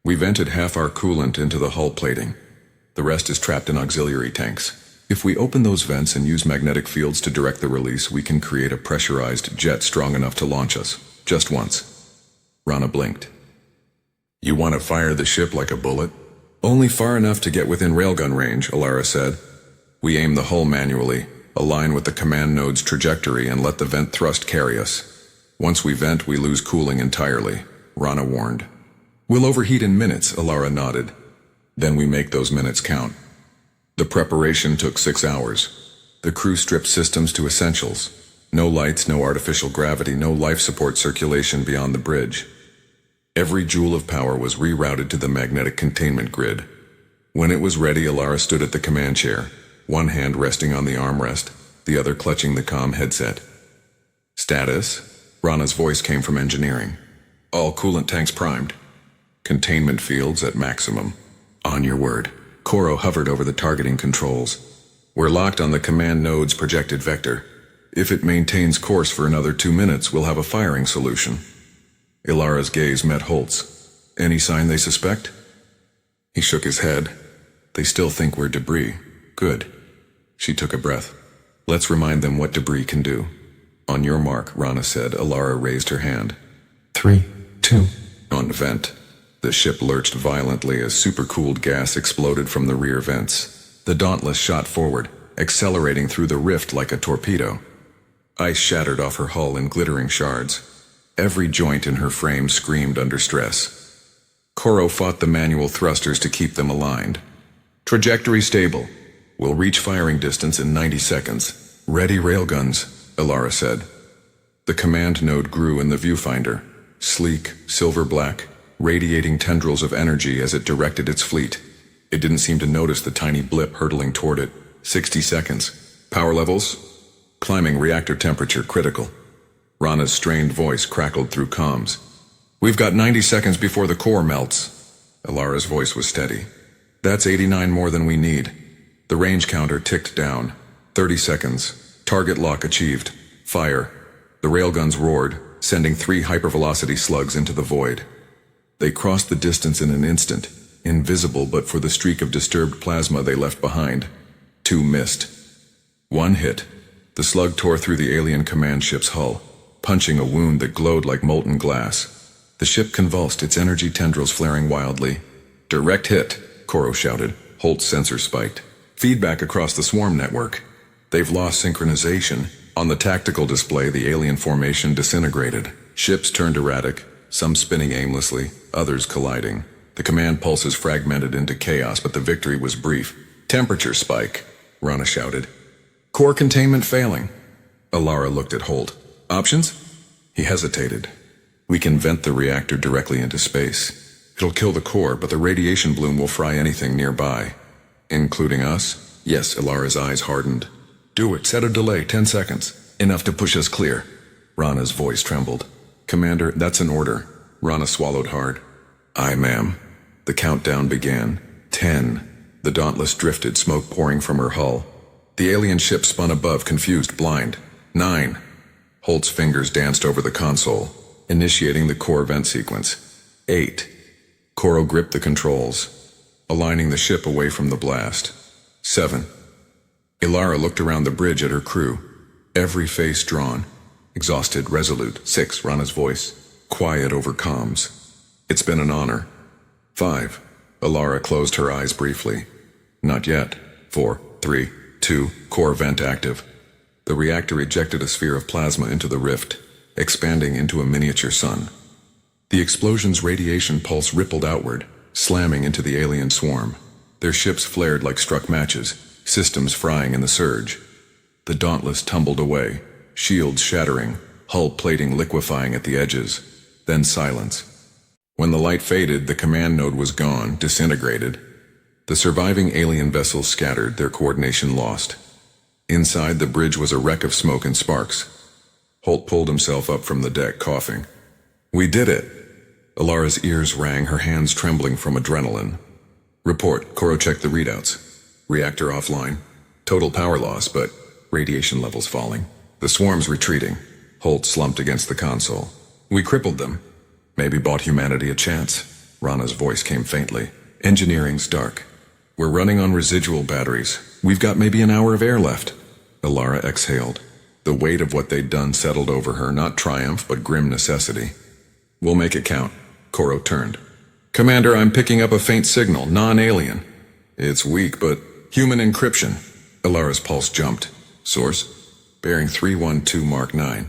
We vented half our coolant into the hull plating. The rest is trapped in auxiliary tanks. If we open those vents and use magnetic fields to direct the release, we can create a pressurized jet strong enough to launch us. Just once. Rana blinked. You want to fire the ship like a bullet? Only far enough to get within railgun range, Alara said. We aim the hull manually, align with the command node's trajectory, and let the vent thrust carry us. Once we vent, we lose cooling entirely, Rana warned. We'll overheat in minutes, Alara nodded. Then we make those minutes count. The preparation took 6 hours. The crew stripped systems to essentials. No lights, no artificial gravity, no life support circulation beyond the bridge. Every joule of power was rerouted to the magnetic containment grid. When it was ready, Alara stood at the command chair, one hand resting on the armrest, the other clutching the comm headset. Status? Rana's voice came from engineering. All coolant tanks primed. Containment fields at maximum. On your word. Koro hovered over the targeting controls. We're locked on the command node's projected vector. If it maintains course for another 2 minutes, we'll have a firing solution. Ilara's gaze met Holt's. Any sign they suspect? He shook his head. They still think we're debris. Good. She took a breath. Let's remind them what debris can do. On your mark, Rana said. Alara raised her hand. 3, 2. On the vent. The ship lurched violently as supercooled gas exploded from the rear vents. The Dauntless shot forward, accelerating through the rift like a torpedo. Ice shattered off her hull in glittering shards. Every joint in her frame screamed under stress. Koro fought the manual thrusters to keep them aligned. Trajectory stable. We'll reach firing distance in 90 seconds. Ready railguns, Alara said. The command node grew in the viewfinder. Sleek, silver-black, radiating tendrils of energy as it directed its fleet. It didn't seem to notice the tiny blip hurtling toward it. 60 seconds. Power levels? Climbing reactor temperature critical. Rana's strained voice crackled through comms. We've got 90 seconds before the core melts. Alara's voice was steady. That's 89 more than we need. The range counter ticked down. 30 seconds. Target lock achieved. Fire. The railguns roared, sending 3 hypervelocity slugs into the void. They crossed the distance in an instant, invisible but for the streak of disturbed plasma they left behind. 2 missed. 1 hit. The slug tore through the alien command ship's hull, punching a wound that glowed like molten glass. The ship convulsed, its energy tendrils flaring wildly. Direct hit, Koro shouted. Holt's sensor spiked. Feedback across the swarm network. They've lost synchronization. On the tactical display, the alien formation disintegrated. Ships turned erratic, some spinning aimlessly, others colliding. The command pulses fragmented into chaos, but the victory was brief. Temperature spike, Rana shouted. Core containment failing. Alara looked at Holt. Options? He hesitated. We can vent the reactor directly into space. It'll kill the core, but the radiation bloom will fry anything nearby. Including us? Yes, Alara's eyes hardened. Do it. Set a delay, 10 seconds. Enough to push us clear. Rana's voice trembled. Commander, that's an order. Rana swallowed hard. Aye, ma'am. The countdown began. 10. The Dauntless drifted, smoke pouring from her hull. The alien ship spun above, confused, blind. 9. Holt's fingers danced over the console, initiating the core vent sequence. 8. Koro gripped the controls, aligning the ship away from the blast. 7. Ilara looked around the bridge at her crew, every face drawn. Exhausted, resolute. 6, Rana's voice, quiet over comms. It's been an honor. 5. Alara closed her eyes briefly. Not yet. 4, 3, 2, core vent active. The reactor ejected a sphere of plasma into the rift, expanding into a miniature sun. The explosion's radiation pulse rippled outward, slamming into the alien swarm. Their ships flared like struck matches, systems frying in the surge. The Dauntless tumbled away, shields shattering, hull plating liquefying at the edges. Then silence. When the light faded, the command node was gone, disintegrated. The surviving alien vessels scattered, their coordination lost. Inside, the bridge was a wreck of smoke and sparks. Holt pulled himself up from the deck, coughing. We did it! Alara's ears rang, her hands trembling from adrenaline. Report. Koro checked the readouts. Reactor offline. Total power loss, but radiation levels falling. The swarm's retreating. Holt slumped against the console. We crippled them. Maybe bought humanity a chance. Rana's voice came faintly. Engineering's dark. We're running on residual batteries. We've got maybe an hour of air left. Alara exhaled. The weight of what they'd done settled over her, not triumph, but grim necessity. We'll make it count. Koro turned. Commander, I'm picking up a faint signal, non-alien. It's weak, but human encryption. Alara's pulse jumped. Source? Bearing 312 Mark 9.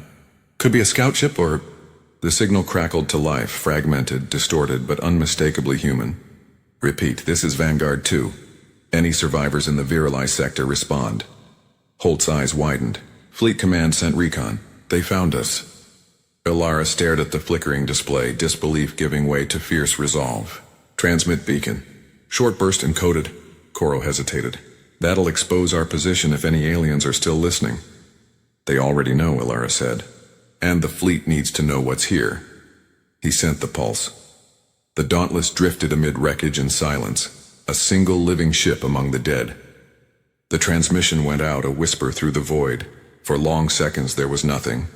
Could be a scout ship or... The signal crackled to life, fragmented, distorted, but unmistakably human. Repeat, this is Vanguard 2. Any survivors in the Virili sector respond. Holt's eyes widened. Fleet Command sent recon. They found us. Alara stared at the flickering display, disbelief giving way to fierce resolve. Transmit beacon. Short burst encoded. Koro hesitated. That'll expose our position if any aliens are still listening. They already know, Alara said. And the fleet needs to know what's here. He sent the pulse. The Dauntless drifted amid wreckage and silence, a single living ship among the dead. The transmission went out, a whisper through the void. For long seconds there was nothing.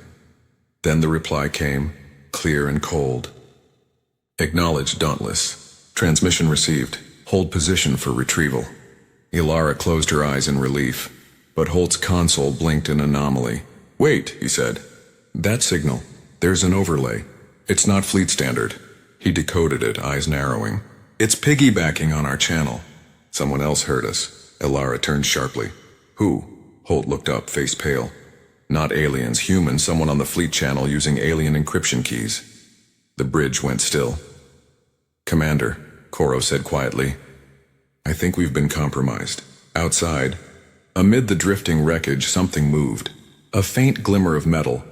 Then the reply came, clear and cold. Acknowledged, Dauntless. Transmission received. Hold position for retrieval. Alara closed her eyes in relief, but Holt's console blinked in anomaly. Wait, he said. That signal. There's an overlay. It's not fleet standard. He decoded it, eyes narrowing. It's piggybacking on our channel. Someone else heard us. Alara turned sharply. Who? Holt looked up, face pale. Not aliens, human, someone on the fleet channel using alien encryption keys. The bridge went still. Commander, Koro said quietly. I think we've been compromised. Outside, amid the drifting wreckage, something moved. A faint glimmer of metal.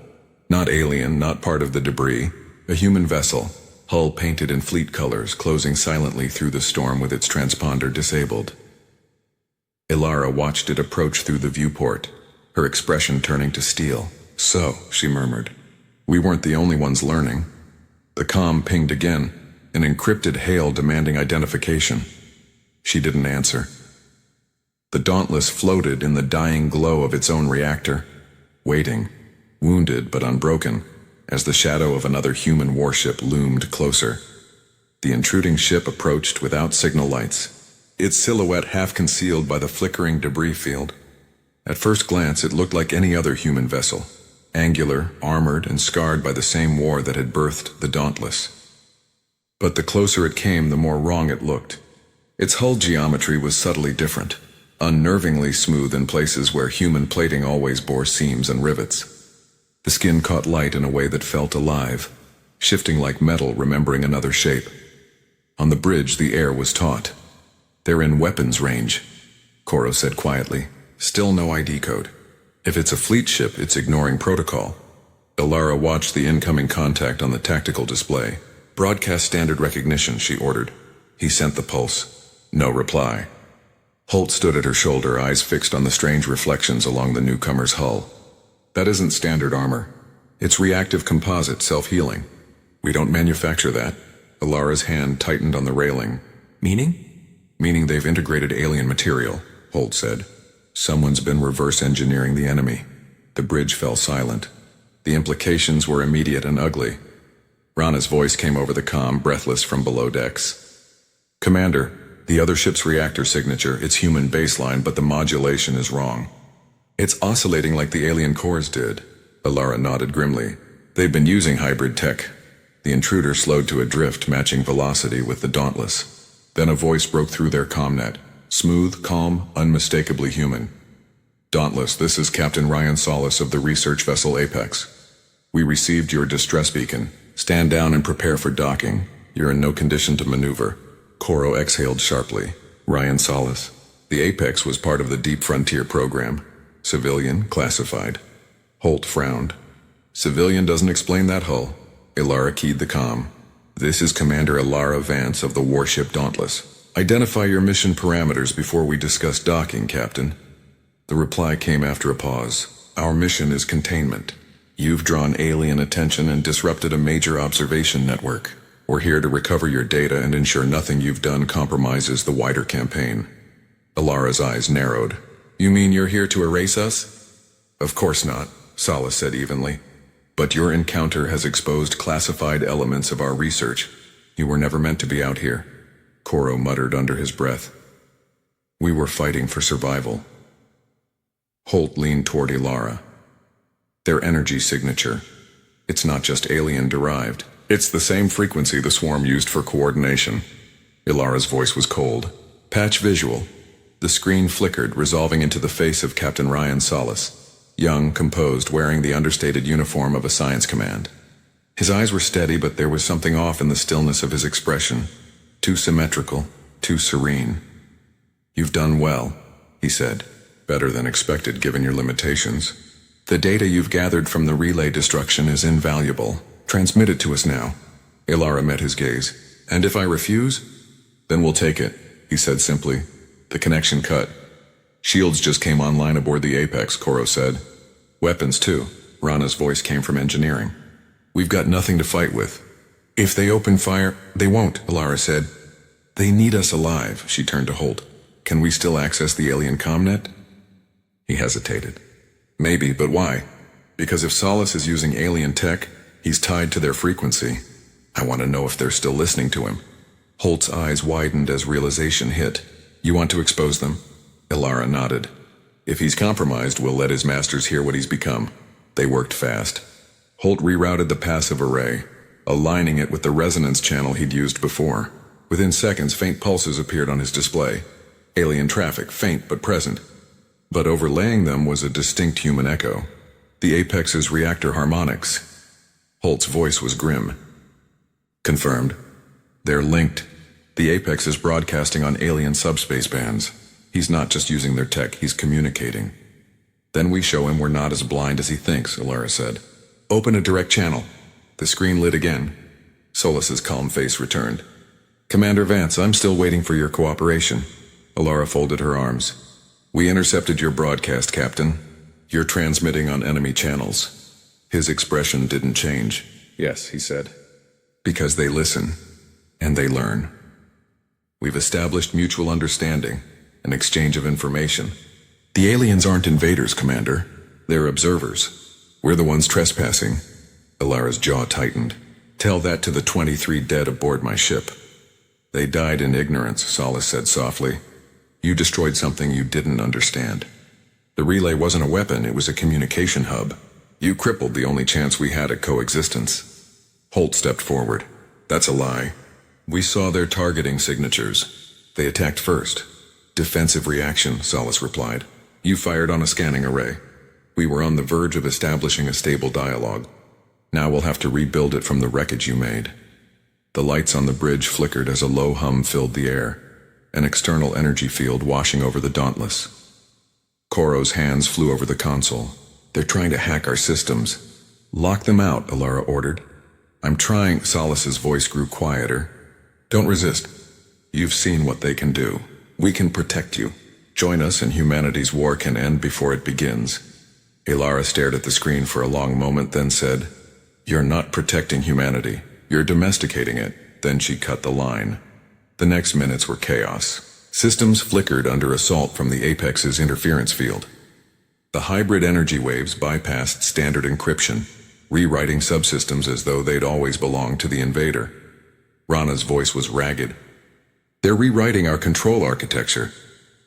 Not alien, not part of the debris. A human vessel, hull painted in fleet colors, closing silently through the storm with its transponder disabled. Alara watched it approach through the viewport, her expression turning to steel. So, she murmured, we weren't the only ones learning. The comm pinged again, an encrypted hail demanding identification. She didn't answer. The Dauntless floated in the dying glow of its own reactor, waiting, wounded but unbroken, as the shadow of another human warship loomed closer. The intruding ship approached without signal lights, its silhouette half concealed by the flickering debris field. At first glance, it looked like any other human vessel, angular, armored, and scarred by the same war that had birthed the Dauntless. But the closer it came, the more wrong it looked. Its hull geometry was subtly different, unnervingly smooth in places where human plating always bore seams and rivets. The skin caught light in a way that felt alive, shifting like metal remembering another shape. On the bridge, the air was taut. They're in weapons range, Koro said quietly. Still no ID code. If it's a fleet ship, it's ignoring protocol. Alara watched the incoming contact on the tactical display. Broadcast standard recognition, she ordered. He sent the pulse. No reply. Holt stood at her shoulder, eyes fixed on the strange reflections along the newcomer's hull. That isn't standard armor. It's reactive composite, self-healing. We don't manufacture that. Alara's hand tightened on the railing. Meaning? Meaning they've integrated alien material, Holt said. Someone's been reverse engineering the enemy. The bridge fell silent. The implications were immediate and ugly. Rana's voice came over the comm, breathless from below decks. Commander, the other ship's reactor signature, it's human baseline, but the modulation is wrong. It's oscillating like the alien cores did. Alara nodded grimly. They've been using hybrid tech. The intruder slowed to a drift, matching velocity with the Dauntless. Then a voice broke through their commnet. Smooth, calm, unmistakably human. Dauntless, this is Captain Ryan Solis of the research vessel Apex. We received your distress beacon. Stand down and prepare for docking. You're in no condition to maneuver. Koro exhaled sharply. Ryan Solis. The Apex was part of the Deep Frontier program. Civilian, classified. Holt frowned. Civilian doesn't explain that hull. Alara keyed the comm. This is Commander Alara Vance of the warship Dauntless. Identify your mission parameters before we discuss docking, Captain. The reply came after a pause. Our mission is containment. You've drawn alien attention and disrupted a major observation network. We're here to recover your data and ensure nothing you've done compromises the wider campaign. Alara's eyes narrowed. You mean you're here to erase us? Of course not, Solis said evenly. But your encounter has exposed classified elements of our research. You were never meant to be out here, Koro muttered under his breath. We were fighting for survival. Holt leaned toward Ilara. Their energy signature. It's not just alien-derived. It's the same frequency the swarm used for coordination. Ilara's voice was cold. Patch visual. The screen flickered, resolving into the face of Captain Ryan Solis. Young, composed, wearing the understated uniform of a science command. His eyes were steady, but there was something off in the stillness of his expression. Too symmetrical, too serene. You've done well, he said. Better than expected given your limitations. The data you've gathered from the relay destruction is invaluable. Transmit it to us now. Ilara met his gaze. And if I refuse? Then we'll take it, he said simply. The connection cut. Shields just came online aboard the Apex, Koro said. Weapons too. Rana's voice came from engineering. We've got nothing to fight with. If they open fire, they won't, Ilara said. They need us alive, she turned to Holt. Can we still access the alien comnet? He hesitated. Maybe, but why? Because if Solis is using alien tech, he's tied to their frequency. I want to know if they're still listening to him. Holt's eyes widened as realization hit. You want to expose them? Ilara nodded. If he's compromised, we'll let his masters hear what he's become. They worked fast. Holt rerouted the passive array, aligning it with the resonance channel he'd used before. Within seconds, faint pulses appeared on his display. Alien traffic, faint but present. But overlaying them was a distinct human echo. The Apex's reactor harmonics. Holt's voice was grim. Confirmed. They're linked. The Apex is broadcasting on alien subspace bands. He's not just using their tech, he's communicating. Then we show him we're not as blind as he thinks, Ilara said. Open a direct channel. The screen lit again. Solis's calm face returned. Commander Vance, I'm still waiting for your cooperation. Ilara folded her arms. We intercepted your broadcast, Captain. You're transmitting on enemy channels. His expression didn't change. Yes, he said. Because they listen. And they learn. We've established mutual understanding, an exchange of information. The aliens aren't invaders, Commander. They're observers. We're the ones trespassing. Ilara's jaw tightened. Tell that to the 23 dead aboard my ship. They died in ignorance, Solis said softly. You destroyed something you didn't understand. The relay wasn't a weapon, it was a communication hub. You crippled the only chance we had at coexistence. Holt stepped forward. That's a lie. We saw their targeting signatures. They attacked first. Defensive reaction, Solis replied. You fired on a scanning array. We were on the verge of establishing a stable dialogue. Now we'll have to rebuild it from the wreckage you made. The lights on the bridge flickered as a low hum filled the air, an external energy field washing over the Dauntless. Koro's hands flew over the console. They're trying to hack our systems. Lock them out, Ilara ordered. I'm trying, Solis's voice grew quieter. Don't resist. You've seen what they can do. We can protect you. Join us and humanity's war can end before it begins. Ilara stared at the screen for a long moment, then said, You're not protecting humanity. You're domesticating it. Then she cut the line. The next minutes were chaos. Systems flickered under assault from the Apex's interference field. The hybrid energy waves bypassed standard encryption, rewriting subsystems as though they'd always belonged to the invader. Rana's voice was ragged. They're rewriting our control architecture.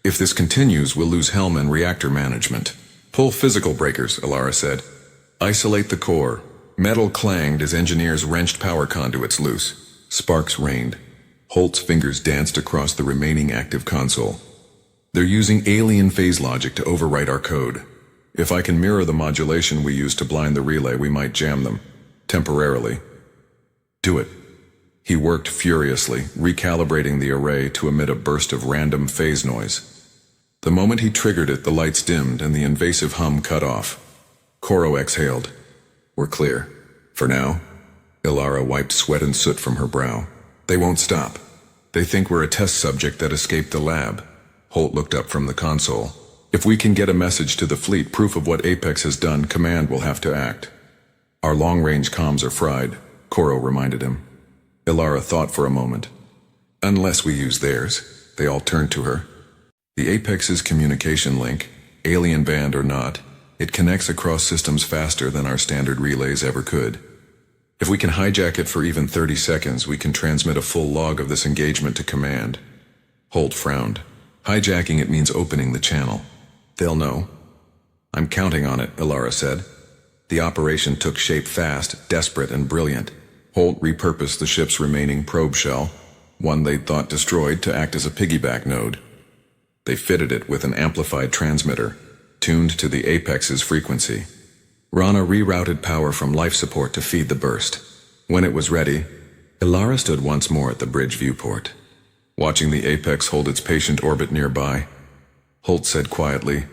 If this continues, we'll lose helm and reactor management. Pull physical breakers, Ilara said. Isolate the core. Metal clanged as engineers wrenched power conduits loose. Sparks rained. Holt's fingers danced across the remaining active console. They're using alien phase logic to overwrite our code. If I can mirror the modulation we used to blind the relay, we might jam them. Temporarily. Do it. He worked furiously, recalibrating the array to emit a burst of random phase noise. The moment he triggered it, the lights dimmed and the invasive hum cut off. Koro exhaled. We're clear. For now. Ilara wiped sweat and soot from her brow. They won't stop. They think we're a test subject that escaped the lab. Holt looked up from the console. If we can get a message to the fleet, proof of what Apex has done, Command will have to act. Our long-range comms are fried, Koro reminded him. Ilara thought for a moment. Unless we use theirs. They all turned to her. The Apex's communication link, alien band or not, It connects across systems faster than our standard relays ever could. If we can hijack it for even 30 seconds, we can transmit a full log of this engagement to command. Holt frowned. Hijacking it means opening the channel. They'll know. I'm counting on it, Ilara said. The operation took shape fast, desperate, and brilliant. Holt repurposed the ship's remaining probe shell, one they'd thought destroyed, to act as a piggyback node. They fitted it with an amplified transmitter, tuned to the Apex's frequency. Rana rerouted power from life support to feed the burst. When it was ready, Ilara stood once more at the bridge viewport, watching the Apex hold its patient orbit nearby. Holt said quietly,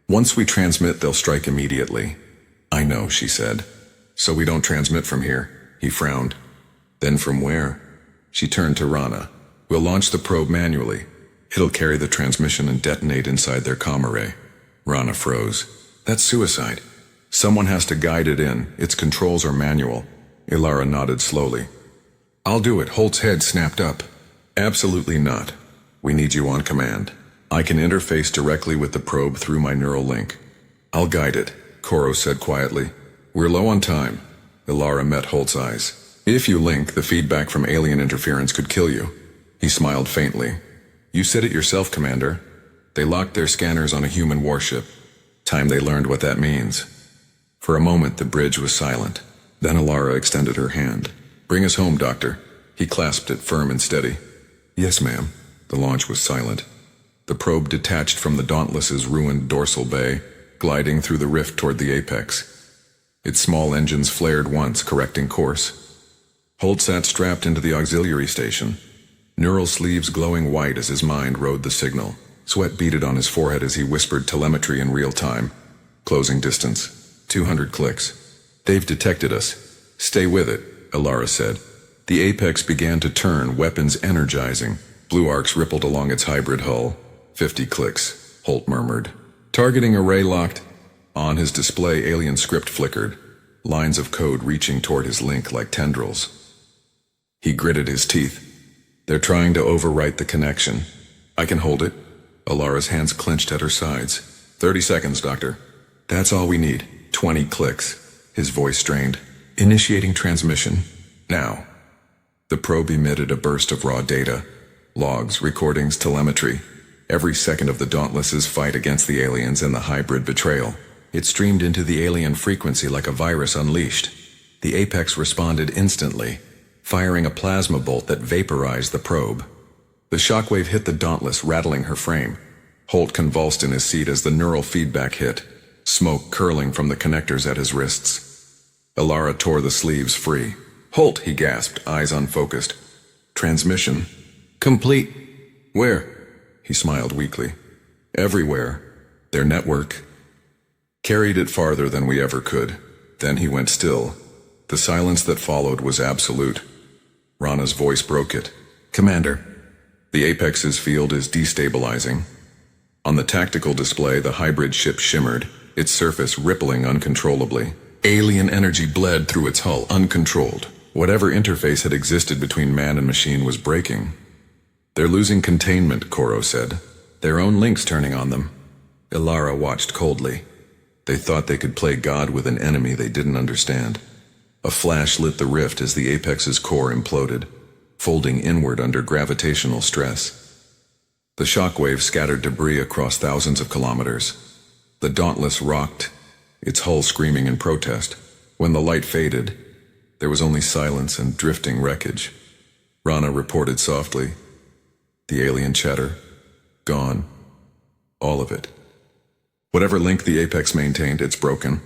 "Once we transmit, they'll strike immediately." "I know," she said. "So we don't transmit from here." He frowned. "Then from where?" She turned to Rana. "We'll launch the probe manually. It'll carry the transmission and detonate inside their comm array." Rana froze. "That's suicide. Someone has to guide it in. Its controls are manual." Ilara nodded slowly. "I'll do it." Holt's head snapped up. "Absolutely not. We need you on command. I can interface directly with the probe through my neural link." "I'll guide it," Koro said quietly. "We're low on time." Ilara met Holt's eyes. "If you link, the feedback from alien interference could kill you." He smiled faintly. "You said it yourself, Commander. They locked their scanners on a human warship. Time they learned what that means." For a moment, the bridge was silent. Then Ilara extended her hand. "Bring us home, Doctor." He clasped it firm and steady. "Yes, ma'am." The launch was silent. The probe detached from the Dauntless's ruined dorsal bay, gliding through the rift toward the Apex. Its small engines flared once, correcting course. Holt sat strapped into the auxiliary station, neural sleeves glowing white as his mind rode the signal. Sweat beaded on his forehead as he whispered telemetry in real time. Closing distance. 200 clicks. "They've detected us. Stay with it," Ilara said. The Apex began to turn, weapons energizing. Blue arcs rippled along its hybrid hull. 50 clicks, Holt murmured. "Targeting array locked." On his display, alien script flickered, lines of code reaching toward his link like tendrils. He gritted his teeth. "They're trying to overwrite the connection." "I can hold it." Ilara's hands clenched at her sides. 30 seconds, Doctor." "That's all we need." 20 clicks. His voice strained. "Initiating transmission. Now." The probe emitted a burst of raw data. Logs, recordings, telemetry. Every second of the Dauntless's fight against the aliens and the hybrid betrayal. It streamed into the alien frequency like a virus unleashed. The Apex responded instantly, firing a plasma bolt that vaporized the probe. The shockwave hit the Dauntless, rattling her frame. Holt convulsed in his seat as the neural feedback hit, smoke curling from the connectors at his wrists. Ilara tore the sleeves free. "Holt," he gasped, eyes unfocused. "Transmission. Complete." "Where?" He smiled weakly. "Everywhere. Their network carried it farther than we ever could." Then he went still. The silence that followed was absolute. Rana's voice broke it. "Commander, the Apex's field is destabilizing." On the tactical display, the hybrid ship shimmered, its surface rippling uncontrollably. Alien energy bled through its hull, uncontrolled. Whatever interface had existed between man and machine was breaking. "They're losing containment," Koro said. "Their own links turning on them." Ilara watched coldly. They thought they could play God with an enemy they didn't understand. A flash lit the rift as the Apex's core imploded, folding inward under gravitational stress. The shockwave scattered debris across thousands of kilometers. The Dauntless rocked, its hull screaming in protest. When the light faded, there was only silence and drifting wreckage. Rana reported softly, "The alien chatter, gone. All of it. Whatever link the Apex maintained, it's broken."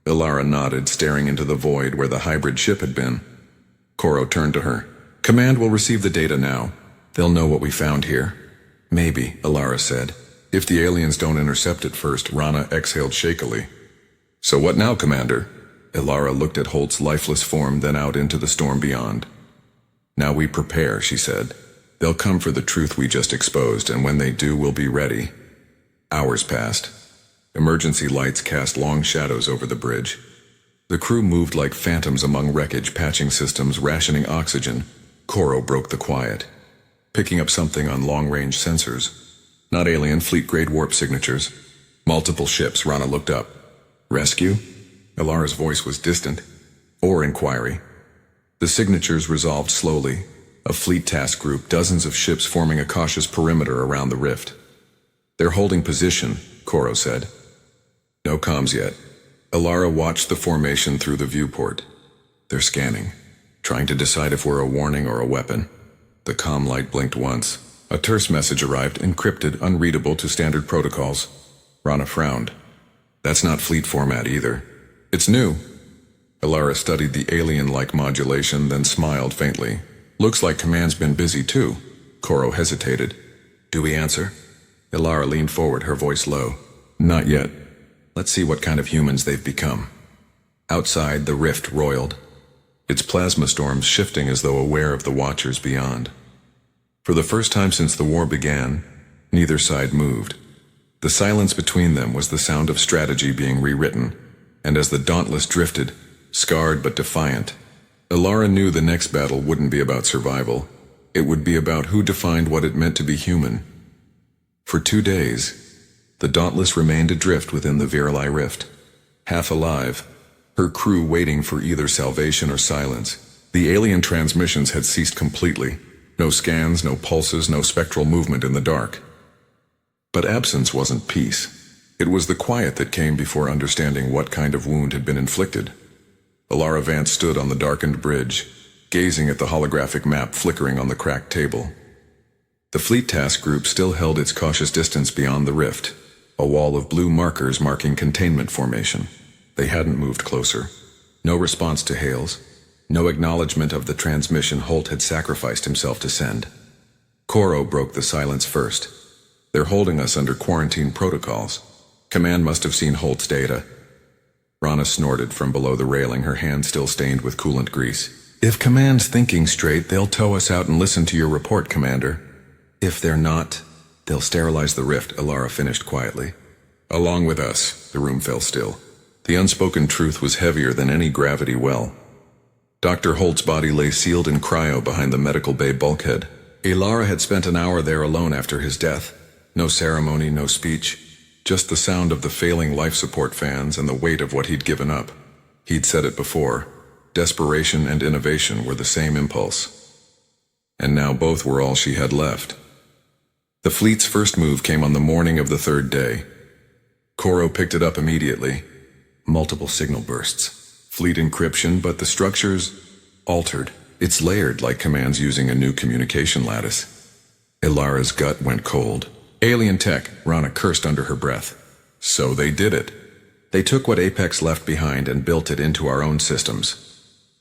Ilara nodded, staring into the void where the hybrid ship had been. Koro turned to her. "Command will receive the data now. They'll know what we found here." "Maybe," Ilara said. "If the aliens don't intercept it first." Rana exhaled shakily. "So what now, Commander?" Ilara looked at Holt's lifeless form, then out into the storm beyond. "Now we prepare," she said. "They'll come for the truth we just exposed, and when they do, we'll be ready." Hours passed. Emergency lights cast long shadows over the bridge. The crew moved like phantoms among wreckage, patching systems, rationing oxygen. Koro broke the quiet, picking up something on long-range sensors. Not alien, fleet-grade warp signatures. Multiple ships. Rana looked up. Rescue? Ilara's voice was distant. Or inquiry. The signatures resolved slowly. A fleet task group, dozens of ships forming a cautious perimeter around the rift. They're holding position, Koro said. No comms yet. Ilara watched the formation through the viewport. They're scanning, trying to decide if we're a warning or a weapon. The comm light blinked once. A terse message arrived, encrypted, unreadable to standard protocols. Rana frowned. That's not fleet format either. It's new. Ilara studied the alien-like modulation, then smiled faintly. Looks like command's been busy too. Koro hesitated. Do we answer? Ilara leaned forward, her voice low. Not yet. Let's see what kind of humans they've become. Outside, the rift roiled, its plasma storms shifting as though aware of the watchers beyond. For the first time since the war began, neither side moved. The silence between them was the sound of strategy being rewritten, and as the Dauntless drifted, scarred but defiant, Ilara knew the next battle wouldn't be about survival. It would be about who defined what it meant to be human. For 2 days, the Dauntless remained adrift within the Virili rift, half alive, her crew waiting for either salvation or silence. The alien transmissions had ceased completely. No scans, no pulses, no spectral movement in the dark. But absence wasn't peace. It was the quiet that came before understanding what kind of wound had been inflicted. Ilara Vance stood on the darkened bridge, gazing at the holographic map flickering on the cracked table. The fleet task group still held its cautious distance beyond the rift, a wall of blue markers marking containment formation. They hadn't moved closer. No response to hails. No acknowledgement of the transmission Holt had sacrificed himself to send. Koro broke the silence first. They're holding us under quarantine protocols. Command must have seen Holt's data. Rana snorted from below the railing, her hand still stained with coolant grease. If Command's thinking straight, they'll tow us out and listen to your report, Commander. If they're not, they'll sterilize the rift, Ilara finished quietly. Along with us, the room fell still. The unspoken truth was heavier than any gravity well. Dr. Holt's body lay sealed in cryo behind the medical bay bulkhead. Ilara had spent an hour there alone after his death. No ceremony, no speech. Just the sound of the failing life support fans and the weight of what he'd given up. He'd said it before. Desperation and innovation were the same impulse. And now both were all she had left. The fleet's first move came on the morning of the 3rd day. Koro picked it up immediately. Multiple signal bursts. Fleet encryption, but the structure's altered. It's layered like Command's using a new communication lattice. Ilara's gut went cold. Alien tech, Rana cursed under her breath. So they did it. They took what Apex left behind and built it into our own systems.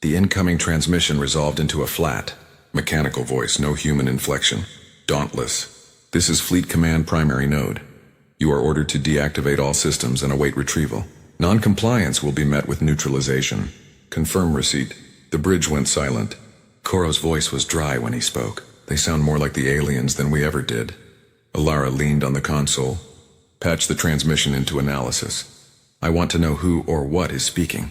The incoming transmission resolved into a flat, mechanical voice, no human inflection. Dauntless. This is Fleet Command primary node. You are ordered to deactivate all systems and await retrieval. Non-compliance will be met with neutralization. Confirm receipt. The bridge went silent. Koro's voice was dry when he spoke. They sound more like the aliens than we ever did. Ilara leaned on the console. Patched the transmission into analysis. I want to know who or what is speaking.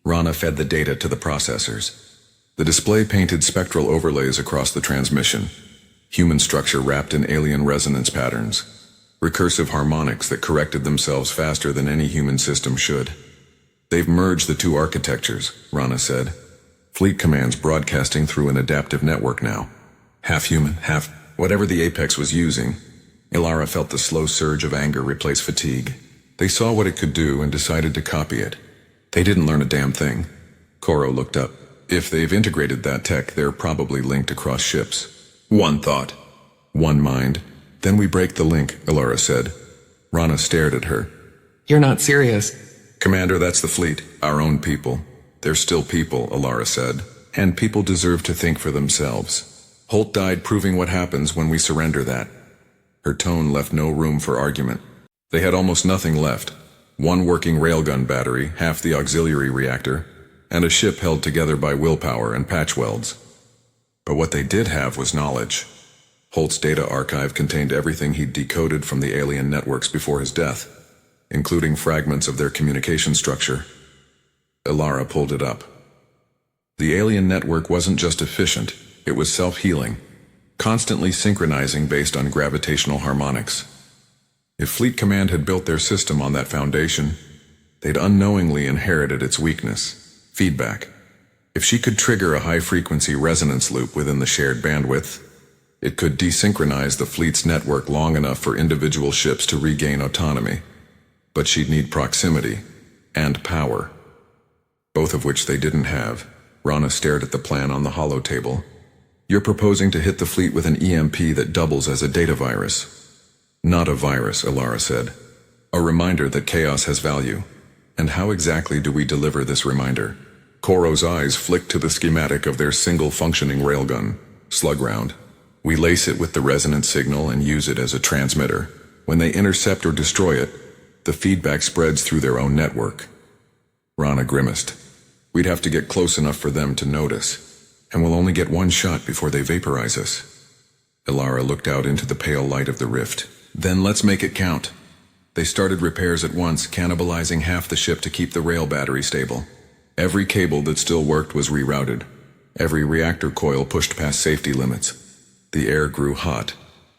Rana fed the data to the processors. The display painted spectral overlays across the transmission. Human structure wrapped in alien resonance patterns. Recursive harmonics that corrected themselves faster than any human system should. They've merged the two architectures, Rana said. Fleet Command's broadcasting through an adaptive network now. Half human, half whatever the Apex was using. Ilara felt the slow surge of anger replace fatigue. They saw what it could do and decided to copy it. They didn't learn a damn thing. Koro looked up. If they've integrated that tech, they're probably linked across ships. One thought. One mind. Then we break the link, Ilara said. Rana stared at her. You're not serious. Commander, that's the fleet. Our own people. They're still people, Ilara said. And people deserve to think for themselves. Holt died proving what happens when we surrender that. Her tone left no room for argument. They had almost nothing left. One working railgun battery, half the auxiliary reactor, and a ship held together by willpower and patch welds. But what they did have was knowledge. Holt's data archive contained everything he'd decoded from the alien networks before his death, including fragments of their communication structure. Ilara pulled it up. The alien network wasn't just efficient, it was self-healing, constantly synchronizing based on gravitational harmonics. If Fleet Command had built their system on that foundation, They'd unknowingly inherited its weakness: feedback. If she could trigger a high-frequency resonance loop within the shared bandwidth, it could desynchronize the fleet's network long enough for individual ships to regain autonomy. But she'd need proximity and power, both of which they didn't have. Rana stared at the plan on the holotable. You're proposing to hit the fleet with an EMP that doubles as a data virus. Not a virus, Alara said. A reminder that chaos has value. And how exactly do we deliver this reminder? Koro's eyes flicked to the schematic of their single-functioning railgun, slug round. We lace it with the resonance signal and use it as a transmitter. When they intercept or destroy it, the feedback spreads through their own network. Rana grimaced. We'd have to get close enough for them to notice, and we'll only get one shot before they vaporize us. Alara looked out into the pale light of the rift. Then let's make it count. They started repairs at once, cannibalizing half the ship to keep the rail battery stable. Every cable that still worked was rerouted. Every reactor coil pushed past safety limits. The air grew hot,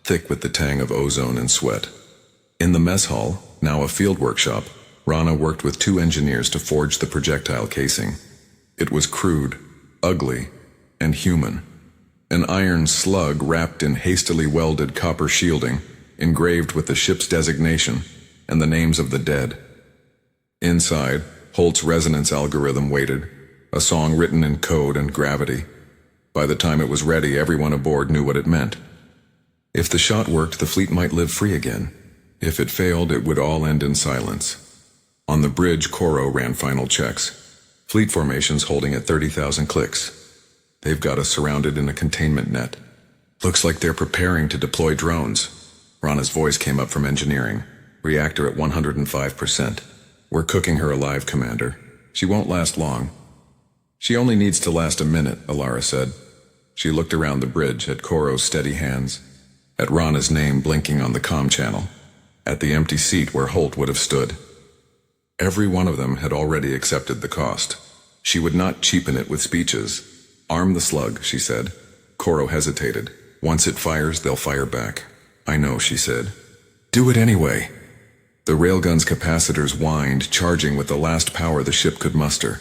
thick with the tang of ozone and sweat. In the mess hall, now a field workshop, Rana worked with 2 engineers to forge the projectile casing. It was crude, ugly, and human. An iron slug wrapped in hastily welded copper shielding, engraved with the ship's designation and the names of the dead. Inside, Holt's resonance algorithm waited, a song written in code and gravity. By the time it was ready, everyone aboard knew what it meant. If the shot worked, the fleet might live free again. If it failed, it would all end in silence. On the bridge, Koro ran final checks. Fleet formations holding at 30,000 clicks. They've got us surrounded in a containment net. Looks like they're preparing to deploy drones. Rana's voice came up from engineering. Reactor at 105%. We're cooking her alive, Commander. She won't last long. She only needs to last a minute, Alara said. She looked around the bridge at Koro's steady hands, at Rana's name blinking on the comm channel, at the empty seat where Holt would have stood. Every one of them had already accepted the cost. She would not cheapen it with speeches. Arm the slug, she said. Koro hesitated. Once it fires, they'll fire back. I know, she said. Do it anyway. The railgun's capacitors whined, charging with the last power the ship could muster.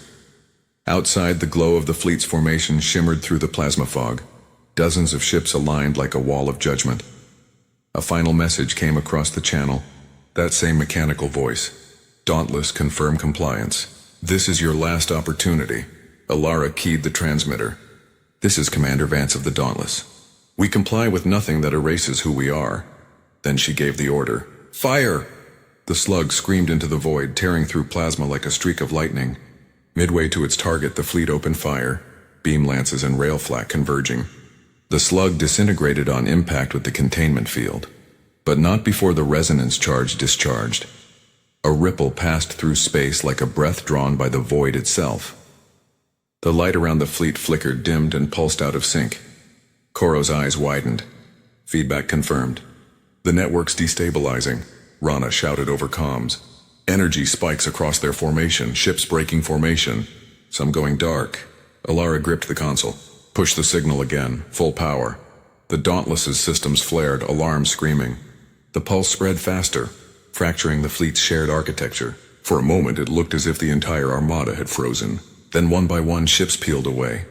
Outside, the glow of the fleet's formation shimmered through the plasma fog. Dozens of ships aligned like a wall of judgment. A final message came across the channel. That same mechanical voice. Dauntless, confirm compliance. This is your last opportunity. Alara keyed the transmitter. This is Commander Vance of the Dauntless. We comply with nothing that erases who we are. Then she gave the order. Fire! The slug screamed into the void, tearing through plasma like a streak of lightning. Midway to its target, the fleet opened fire, beam lances and rail flak converging. The slug disintegrated on impact with the containment field, but not before the resonance charge discharged. A ripple passed through space like a breath drawn by the void itself. The light around the fleet flickered, dimmed, and pulsed out of sync. Koro's eyes widened. Feedback confirmed. The network's destabilizing, Rana shouted over comms. Energy spikes across their formation, ships breaking formation, some going dark. Alara gripped the console. Push the signal again, full power. The Dauntless's systems flared, alarms screaming. The pulse spread faster, fracturing the fleet's shared architecture. For a moment it looked as if the entire armada had frozen. Then one by one ships peeled away,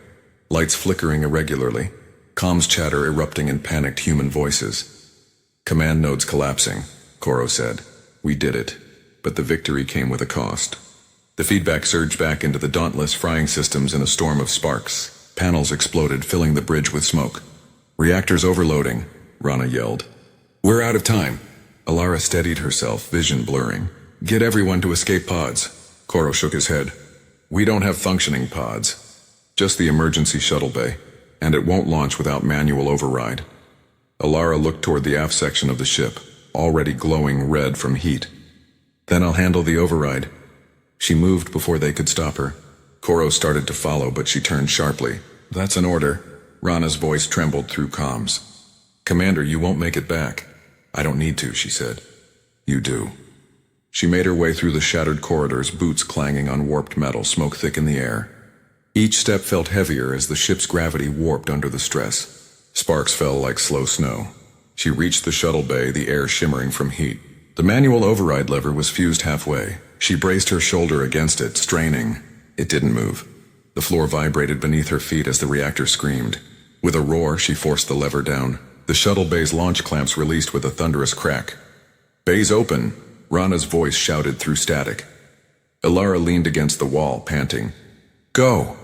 lights flickering irregularly, comms chatter erupting in panicked human voices. Command nodes collapsing, Koro said. We did it, but the victory came with a cost. The feedback surged back into the Dauntless frying systems in a storm of sparks. Panels exploded, filling the bridge with smoke. Reactors overloading, Rana yelled. We're out of time. Alara steadied herself, vision blurring. Get everyone to escape pods. Koro shook his head. We don't have functioning pods. Just the emergency shuttle bay, and it won't launch without manual override. Alara looked toward the aft section of the ship, already glowing red from heat. Then I'll handle the override. She moved before they could stop her. Koro started to follow, but she turned sharply. That's an order. Rana's voice trembled through comms. Commander, you won't make it back. I don't need to, she said. You do. She made her way through the shattered corridors, boots clanging on warped metal, smoke thick in the air. Each step felt heavier as the ship's gravity warped under the stress. Sparks fell like slow snow. She reached the shuttle bay, the air shimmering from heat. The manual override lever was fused halfway. She braced her shoulder against it, straining. It didn't move. The floor vibrated beneath her feet as the reactor screamed. With a roar, she forced the lever down. The shuttle bay's launch clamps released with a thunderous crack. "Bays open!" Rana's voice shouted through static. Ilara leaned against the wall, panting. "Go!"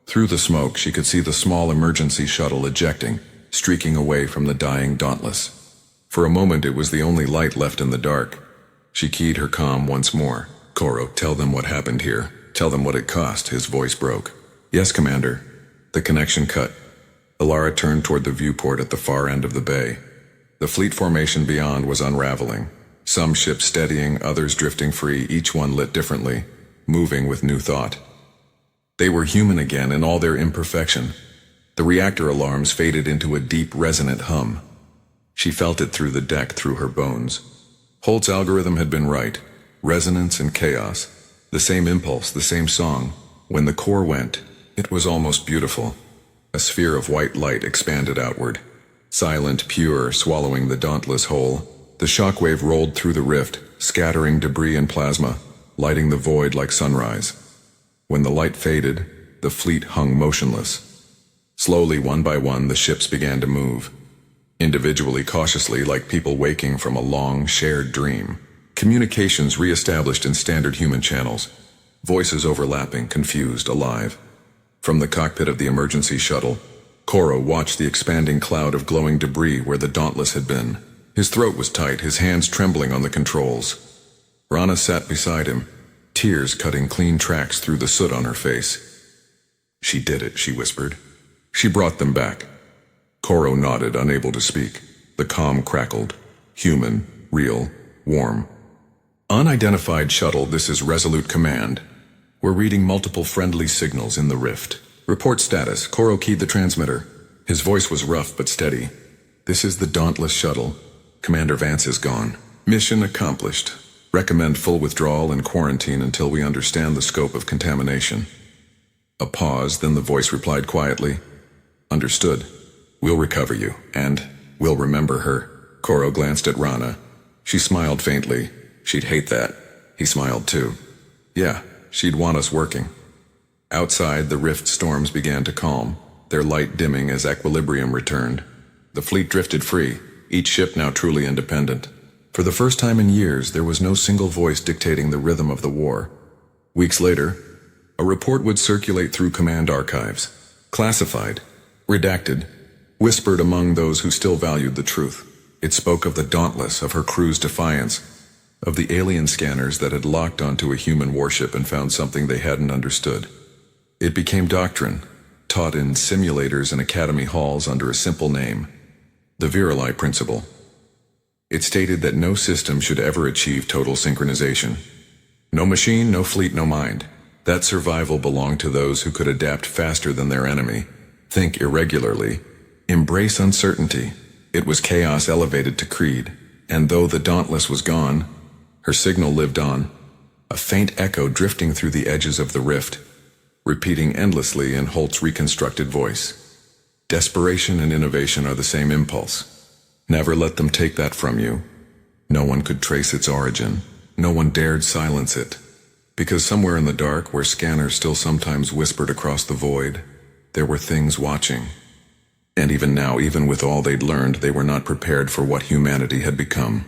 Through the smoke, she could see the small emergency shuttle ejecting, streaking away from the dying Dauntless. For a moment, it was the only light left in the dark. She keyed her comm once more. "Koro, tell them what happened here. Tell them what it cost." His voice broke. "Yes, Commander." The connection cut. Ilara turned toward the viewport at the far end of the bay. The fleet formation beyond was unraveling. Some ships steadying, others drifting free, each one lit differently, moving with new thought. They were human again in all their imperfection. The reactor alarms faded into a deep, resonant hum. She felt it through the deck, through her bones. Holt's algorithm had been right. Resonance and chaos. The same impulse, the same song. When the core went, it was almost beautiful. A sphere of white light expanded outward. Silent, pure, swallowing the Dauntless whole. The shockwave rolled through the rift, scattering debris and plasma, lighting the void like sunrise. When the light faded, the fleet hung motionless. Slowly, one by one, the ships began to move. Individually, cautiously, like people waking from a long, shared dream. Communications re-established in standard human channels. Voices overlapping, confused, alive. From the cockpit of the emergency shuttle, Koro watched the expanding cloud of glowing debris where the Dauntless had been. His throat was tight, his hands trembling on the controls. Rana sat beside him, tears cutting clean tracks through the soot on her face. "She did it," she whispered. "She brought them back." Koro nodded, unable to speak. The comm crackled. "Human, real, warm. Unidentified shuttle, this is Resolute Command. We're reading multiple friendly signals in the rift. Report status." Koro keyed the transmitter. His voice was rough but steady. "This is the Dauntless shuttle. Commander Vance is gone. Mission accomplished. Recommend full withdrawal and quarantine until we understand the scope of contamination." A pause, then the voice replied quietly. "Understood. We'll recover you, and we'll remember her." Koro glanced at Rana. She smiled faintly. She'd hate that. He smiled too. Yeah, she'd want us working. Outside, the rift storms began to calm, their light dimming as equilibrium returned. The fleet drifted free, each ship now truly independent. For the first time in years, there was no single voice dictating the rhythm of the war. Weeks later, a report would circulate through command archives. Classified, redacted, whispered among those who still valued the truth. It spoke of the Dauntless, of her crew's defiance, of the alien scanners that had locked onto a human warship and found something they hadn't understood. It became doctrine, taught in simulators and academy halls under a simple name, the Virili Principle. It stated that no system should ever achieve total synchronization. No machine, no fleet, no mind. That survival belonged to those who could adapt faster than their enemy, think irregularly, embrace uncertainty. It was chaos elevated to creed, and though the Dauntless was gone, her signal lived on, a faint echo drifting through the edges of the rift, repeating endlessly in Holt's reconstructed voice. Desperation and innovation are the same impulse. Never let them take that from you. No one could trace its origin. No one dared silence it. Because somewhere in the dark, where scanners still sometimes whispered across the void, there were things watching. And even now, even with all they'd learned, they were not prepared for what humanity had become.